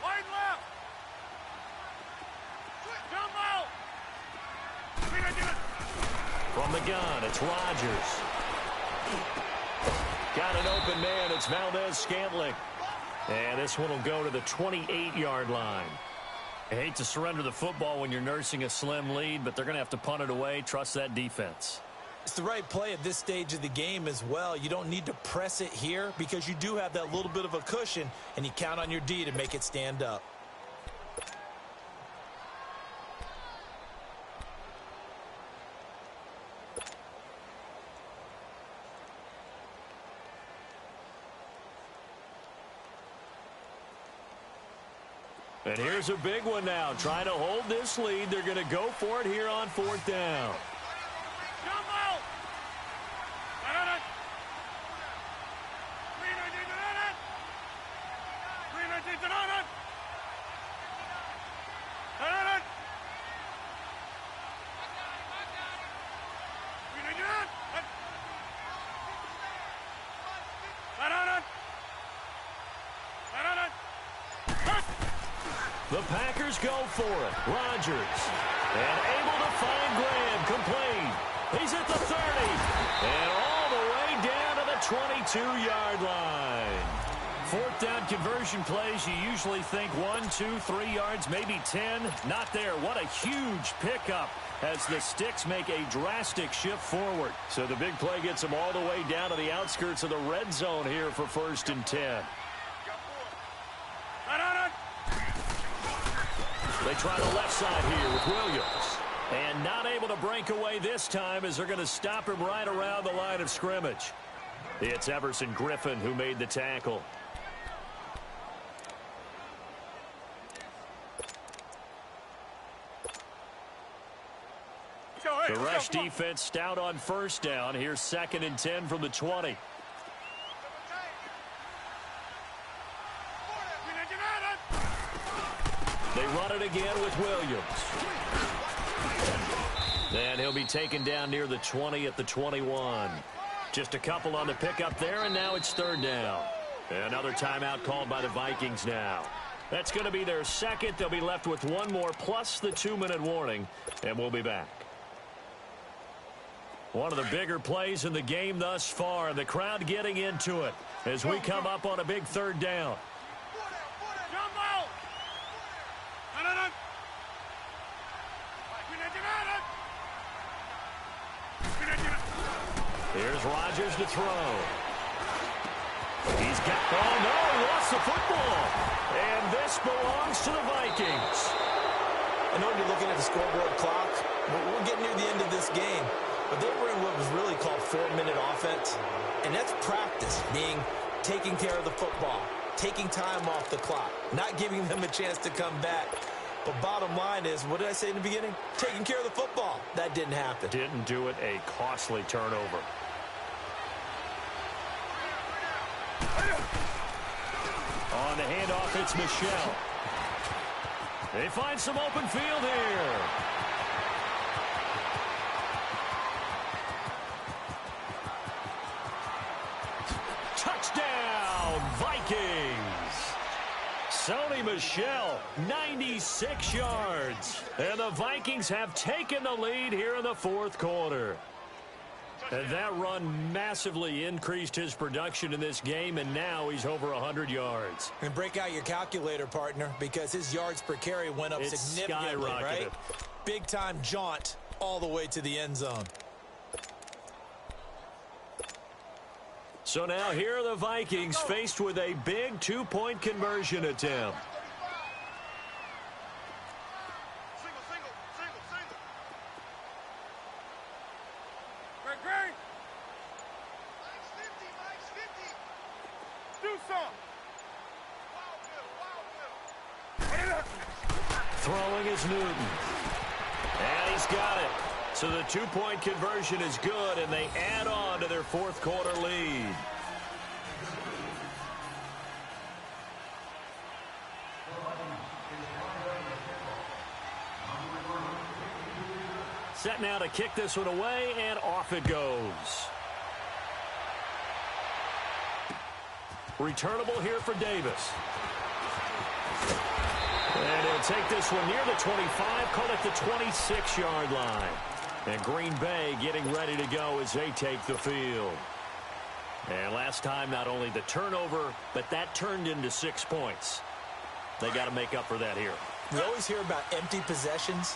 Wide left. Jump out. From the gun, it's Rodgers. Got an open man, it's Valdez-Scantling. And this one will go to the 28-yard line. I hate to surrender the football when you're nursing a slim lead, but they're going to have to punt it away. Trust that defense. It's the right play at this stage of the game as well. You don't need to press it here because you do have that little bit of a cushion, and you count on your D to make it stand up. And here's a big one now. Trying to hold this lead. They're going to go for it here on 4th down. Jump out. The Packers go for it. Rodgers. And able to find Graham. Complete. He's at the 30. And all the way down to the 22-yard line. 4th down conversion plays, you usually think 1, 2, 3 yards, maybe 10. Not there. What a huge pickup as the Sticks make a drastic shift forward. So the big play gets them all the way down to the outskirts of the red zone here for 1st and 10. They try the left side here with Williams. And not able to break away this time as they're going to stop him right around the line of scrimmage. It's Everson Griffin who made the tackle. The rush defense stout on 1st down. Here's 2nd and 10 from the 20. They run it again with Williams. And he'll be taken down near the 20 at the 21. Just a couple on the pickup there, and now it's 3rd down. Another timeout called by the Vikings now. That's going to be their second. They'll be left with one more plus the 2-minute warning, and we'll be back. One of the bigger plays in the game thus far, and the crowd getting into it as we come up on a big 3rd down. Here's Rodgers to throw. He's got, oh no, he lost the football. And this belongs to the Vikings. I know you're looking at the scoreboard clock, but we're getting near the end of this game. But they were in what was really called 4-minute offense. And that's practice, meaning taking care of the football, taking time off the clock, not giving them a chance to come back. But bottom line is, what did I say in the beginning? Taking care of the football. That didn't happen. Didn't do it. A costly turnover. On the handoff, it's Michel. They find some open field here. Touchdown, Vikings. Sony Michel, 96 yards. And the Vikings have taken the lead here in the fourth quarter. And that run massively increased his production in this game, and now he's over 100 yards. And break out your calculator, partner, because his yards per carry went up significantly, right? Big-time jaunt all the way to the end zone. So now here are the Vikings faced with a big two-point conversion attempt. Throwing is Newton. And he's got it. So the two-point conversion is good, and they add on to their fourth quarter lead. Set now to kick this one away, and off it goes. Returnable here for Davis. And he'll take this one near the 25, call it the 26-yard line. And Green Bay getting ready to go as they take the field. And last time, not only the turnover, but that turned into 6 points. They got to make up for that here. We always hear about empty possessions,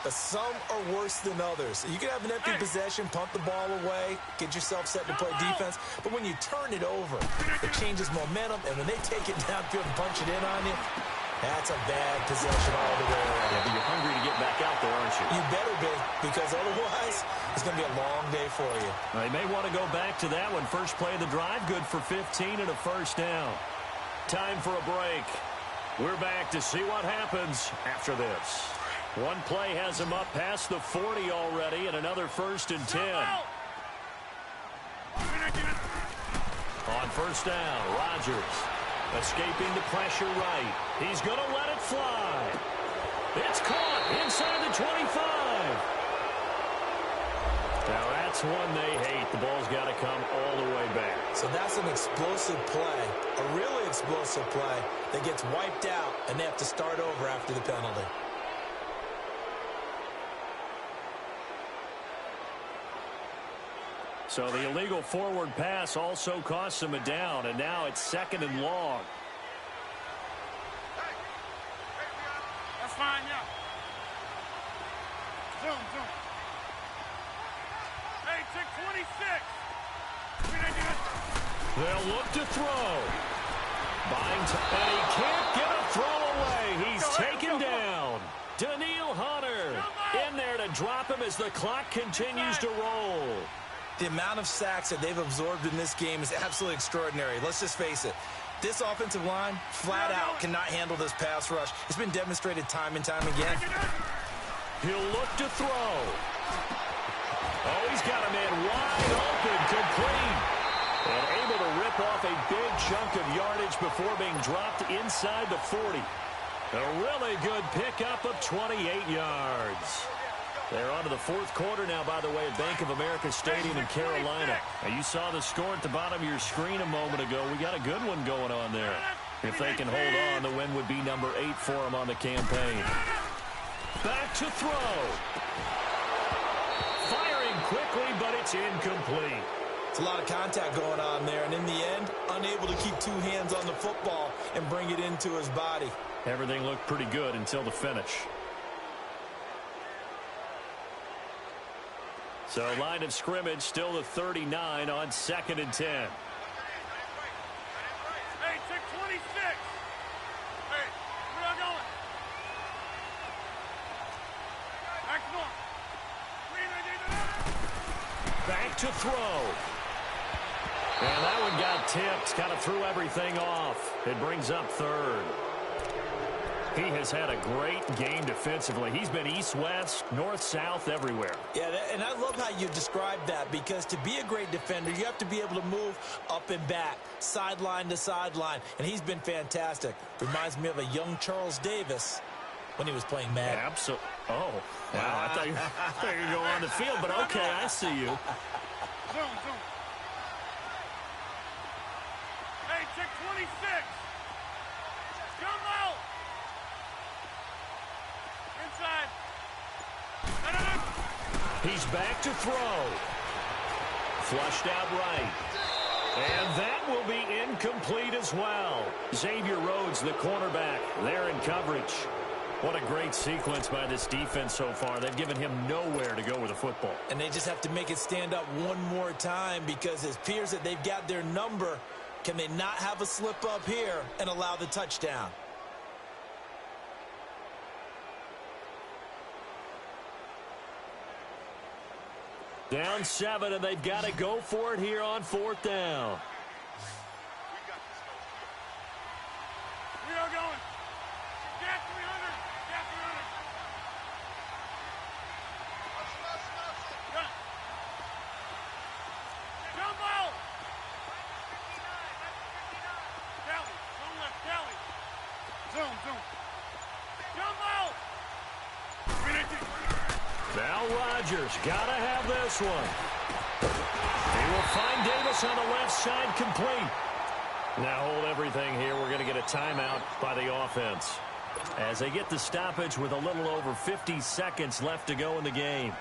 but some are worse than others. You can have an empty possession, pump the ball away, get yourself set to play defense, but when you turn it over, it changes momentum, and when they take it downfield and punch it in on you, that's a bad possession all the way around. Yeah, but you're hungry to get back out there, aren't you? You better be, because otherwise it's going to be a long day for you. They may want to go back to that one. First play of the drive, good for 15 and a first down. Time for a break. We're back to see what happens after this. One play has him up past the 40 already, and another 1st and 10. On first down, Rodgers escaping the pressure right. He's going to let it fly. It's caught inside the 25. Now that's one they hate. The ball's got to come all the way back. So that's an explosive play, a really explosive play that gets wiped out, and they have to start over after the penalty. So the illegal forward pass also costs him a down, and now it's 2nd and long. That's fine, yeah. Zoom. Hey, check 26. They'll look to throw. Buying time, and he can't get a throw away. He's taken down. Daniil Hunter in there to drop him as the clock continues to roll. The amount of sacks that they've absorbed in this game is absolutely extraordinary. Let's just face it. This offensive line, flat out, cannot handle this pass rush. It's been demonstrated time and time again. He'll look to throw. Oh, he's got a man wide open, complete. And able to rip off a big chunk of yardage before being dropped inside the 40. A really good pickup of 28 yards. They're on to the fourth quarter now, by the way, at Bank of America Stadium in Carolina. Now, you saw the score at the bottom of your screen a moment ago. We got a good one going on there. If they can hold on, the win would be number 8 for them on the campaign. Back to throw. Firing quickly, but it's incomplete. It's a lot of contact going on there, and in the end, unable to keep 2 hands on the football and bring it into his body. Everything looked pretty good until the finish. So line of scrimmage still the 39 on 2nd and 10. Hey, check 26. Hey, where y'all going? Back to throw. And that one got tipped, kind of threw everything off. It brings up 3rd. He has had a great game defensively. He's been east-west, north-south, everywhere. Yeah, and I love how you described that, because to be a great defender, you have to be able to move up and back, sideline to sideline, and he's been fantastic. Reminds me of a young Charles Davis when he was playing Madden. Absolutely. Oh, wow. I thought you were going to go on the field, but okay, I see you. Zoom. Hey, check 26. Jumbo! Inside. He's back to throw. Flushed out right. And that will be incomplete as well. Xavier Rhodes, the cornerback, there in coverage. What a great sequence by this defense so far. They've given him nowhere to go with the football. And they just have to make it stand up one more time because it appears that they've got their number. Can they not have a slip up here and allow the touchdown? Down 7, and they've got to go for it here on 4th down. We are going. Jack 300. Jack 300. Run. Jumbo! Tally. Zone left. Tally. Zoom. Jumbo! Now Rodgers got to have this one. He will find Davis on the left side complete. Now hold everything here. We're going to get a timeout by the offense as they get the stoppage with a little over 50 seconds left to go in the game.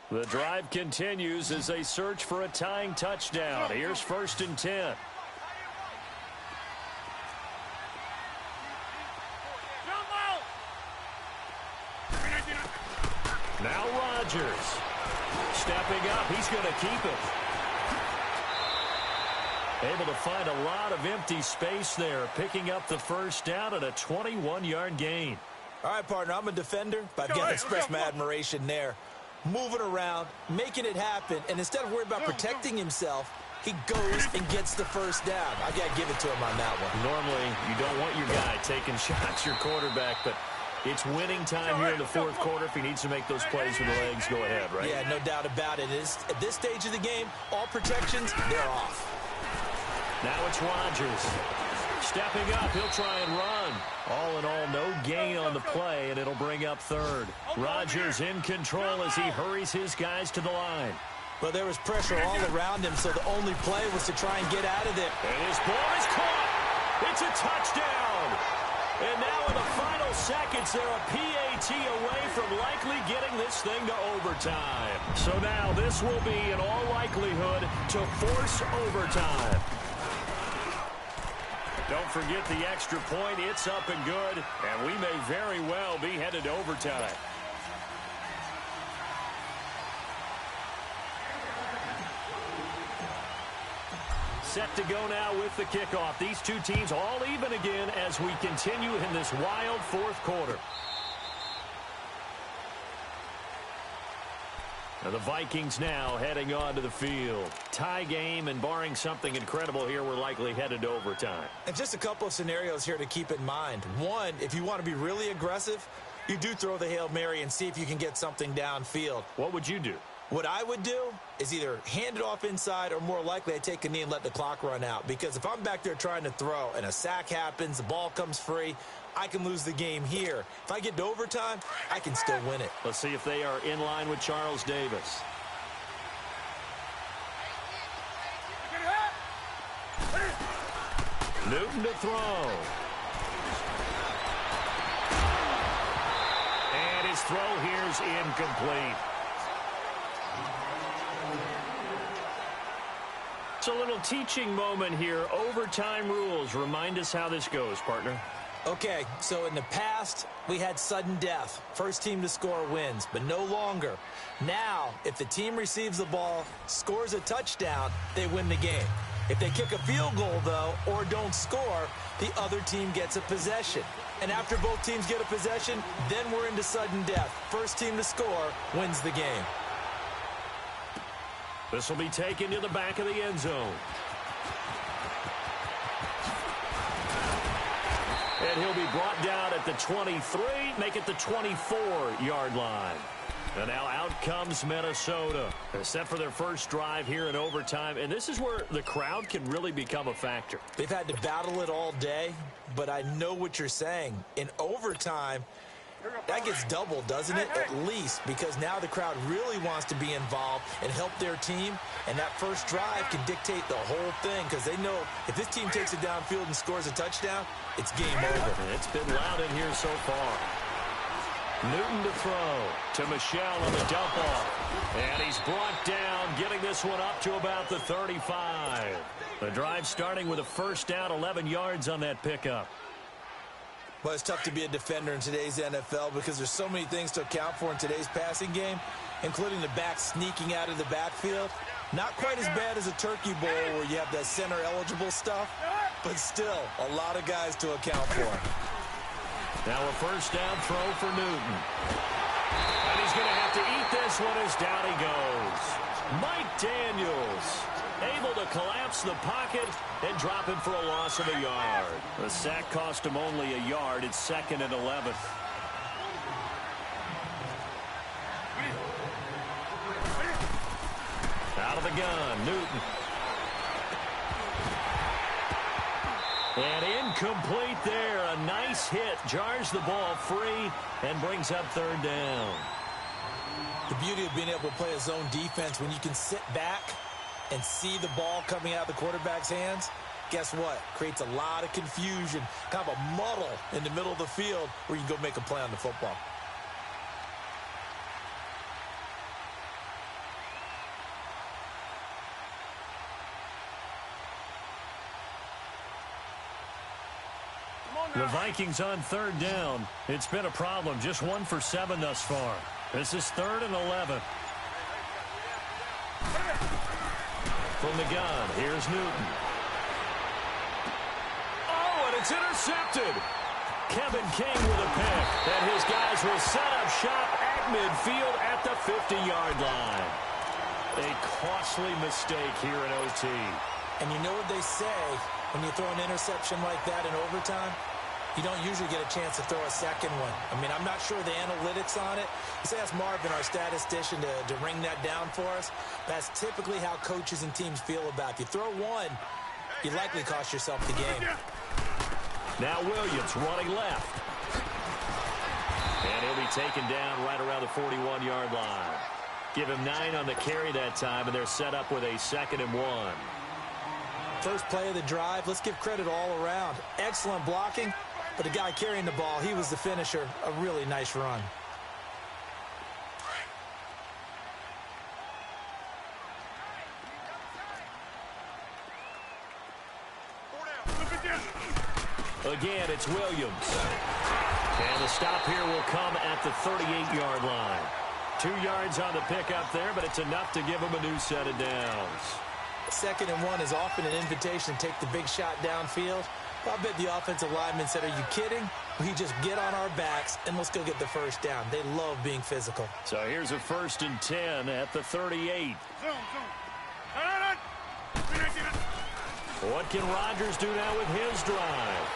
The drive continues as they search for a tying touchdown. Here's 1st and 10. Now Rodgers stepping up. He's going to keep it. Able to find a lot of empty space there, picking up the 1st down at a 21-yard gain. All right, partner, I'm a defender, but I've got to express my admiration there. Moving around, making it happen, and instead of worrying about protecting himself, he goes and gets the 1st down. I got to give it to him on that one. Normally, you don't want your guy taking shots, your quarterback, but it's winning time here in the 4th quarter. If he needs to make those plays with the legs, go ahead, right? Yeah, no doubt about it. At this stage of the game, all protections, they're off. Now it's Rodgers. Stepping up, he'll try and run. All in all, no gain on the play, and it'll bring up 3rd. Rodgers in control as he hurries his guys to the line. Well, there was pressure all around him, so the only play was to try and get out of there. And his ball is caught. It's a touchdown. And now in the final seconds, they're a PAT away from likely getting this thing to overtime. So now this will be, in all likelihood, to force overtime. Don't forget the extra point. It's up and good, and we may very well be headed to overtime. Set to go now with the kickoff. These two teams all even again as we continue in this wild 4th quarter. Now the Vikings now heading onto the field. Tie game, and barring something incredible here, we're likely headed to overtime. And just a couple of scenarios here to keep in mind. One, if you want to be really aggressive, you do throw the Hail Mary and see if you can get something downfield. What would you do? What I would do is either hand it off inside, or more likely I take a knee and let the clock run out. Because if I'm back there trying to throw and a sack happens, the ball comes free, I can lose the game here. If I get to overtime, I can still win it. Let's see if they are in line with Charles Davis. Newton to throw. And his throw here's incomplete. It's a little teaching moment here. Overtime rules. Remind us how this goes, partner. Okay, so in the past, we had sudden death. First team to score wins, but no longer. Now, if the team receives the ball, scores a touchdown, they win the game. If they kick a field goal, though, or don't score, the other team gets a possession. And after both teams get a possession, then we're into sudden death. First team to score wins the game. This will be taken to the back of the end zone. And he'll be brought down at the 23, make it the 24-yard line. And now out comes Minnesota. They're set for their first drive here in overtime. And this is where the crowd can really become a factor. They've had to battle it all day, but I know what you're saying. In overtime, That gets doubled, doesn't it? At least, because now the crowd really wants to be involved and help their team, and that first drive can dictate the whole thing because they know if this team takes it downfield and scores a touchdown, it's game over. It's been loud in here so far. Newton to throw to Michelle on the dump off. And he's brought down, getting this one up to about the 35. The drive starting with a first down, 11 yards on that pickup. Well, it's tough to be a defender in today's NFL because there's so many things to account for in today's passing game, including the back sneaking out of the backfield. Not quite as bad as a turkey bowl where you have that center-eligible stuff, but still a lot of guys to account for. Now a first down throw for Newton. And he's going to have to eat this one as down he goes. Mike Daniels able to collapse the pocket and drop him for a loss of a yard. The sack cost him only a yard. It's 2nd and 11. Out of the gun, Newton. And incomplete there. A nice hit. Jars the ball free and brings up 3rd down. The beauty of being able to play a zone defense when you can sit back and see the ball coming out of the quarterback's hands, guess what? Creates a lot of confusion, kind of a muddle in the middle of the field where you can go make a play on the football. The Vikings on 3rd down. It's been a problem. Just 1 for 7 thus far. This is 3rd and 11. From the gun, here's Newton. Oh, and it's intercepted. Kevin King with a pick. And his guys will set up shop at midfield at the 50-yard line. A costly mistake here in OT. And you know what they say when you throw an interception like that in overtime? You don't usually get a chance to throw a second one. I mean, I'm not sure the analytics on it. Let's ask Marvin, our statistician, to ring that down for us. That's typically how coaches and teams feel about it. If you throw one, you likely cost yourself the game. Now Williams running left. And he'll be taken down right around the 41-yard line. Give him 9 on the carry that time, and they're set up with a 2nd and 1. First play of the drive, let's give credit all around. Excellent blocking, but the guy carrying the ball, he was the finisher. A really nice run. Again, it's Williams. And the stop here will come at the 38-yard line. 2 yards on the pickup there, but it's enough to give him a new set of downs. 2nd and 1 is often an invitation to take the big shot downfield. I bet the offensive lineman said, are you kidding? We just get on our backs and let's go get the first down. They love being physical. So here's a 1st and 10 at the 38. What can Rodgers do now with his drive?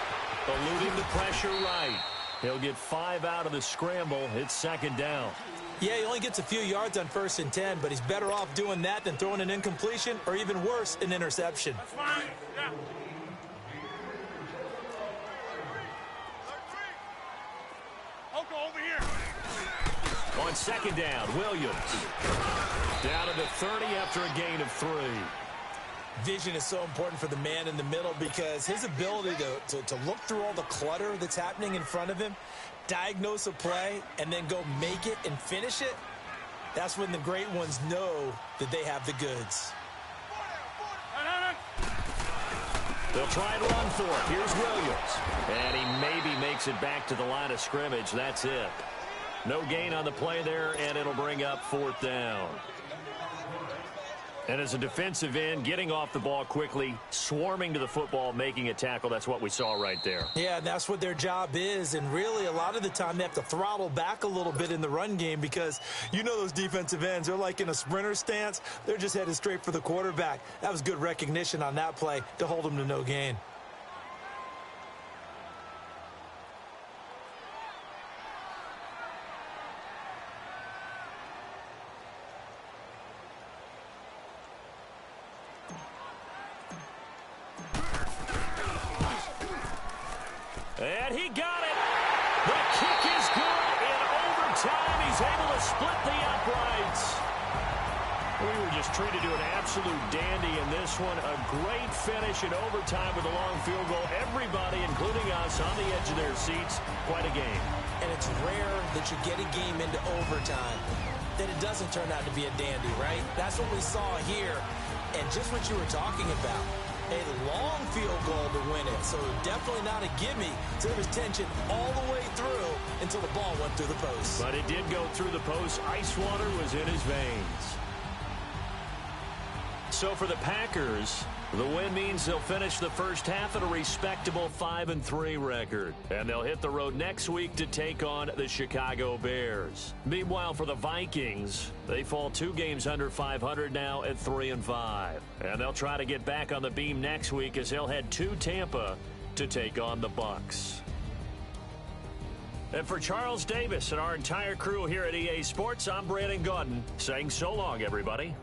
Eluding the pressure right. He'll get 5 out of the scramble. It's 2nd down. Yeah, he only gets a few yards on 1st and 10, but he's better off doing that than throwing an incompletion or even worse, an interception. That's fine. Yeah. Over here. On 2nd down, Williams. Down to the 30 after a gain of 3. Vision is so important for the man in the middle because his ability to look through all the clutter that's happening in front of him, diagnose a play, and then go make it and finish it, that's when the great ones know that they have the goods. They'll try and run for it. Here's Williams. And he maybe makes it back to the line of scrimmage. That's it. No gain on the play there, and it'll bring up 4th down. And as a defensive end, getting off the ball quickly, swarming to the football, making a tackle, that's what we saw right there. Yeah, that's what their job is. And really, a lot of the time, they have to throttle back a little bit in the run game because you know those defensive ends, they're like in a sprinter stance. They're just headed straight for the quarterback. That was good recognition on that play to hold them to no gain. And he got it. The kick is good, he's able to split the uprights. We were just treated to an absolute dandy in this one. A great finish in overtime with a long field goal. Everybody, including us, on the edge of their seats. Quite a game. And it's rare that you get a game into overtime that it doesn't turn out to be a dandy, right? That's what we saw here. And just what you were talking about, a long field goal to win it. So definitely not a gimme. So there was tension all the way through until the ball went through the post. But it did go through the post. Ice water was in his veins. So for the Packers, the win means they'll finish the first half at a respectable 5-3 record. And they'll hit the road next week to take on the Chicago Bears. Meanwhile, for the Vikings, they fall 2 games under 500 now at 3-5. And they'll try to get back on the beam next week as they'll head to Tampa to take on the Bucs. And for Charles Davis and our entire crew here at EA Sports, I'm Brandon Gaudin saying so long, everybody.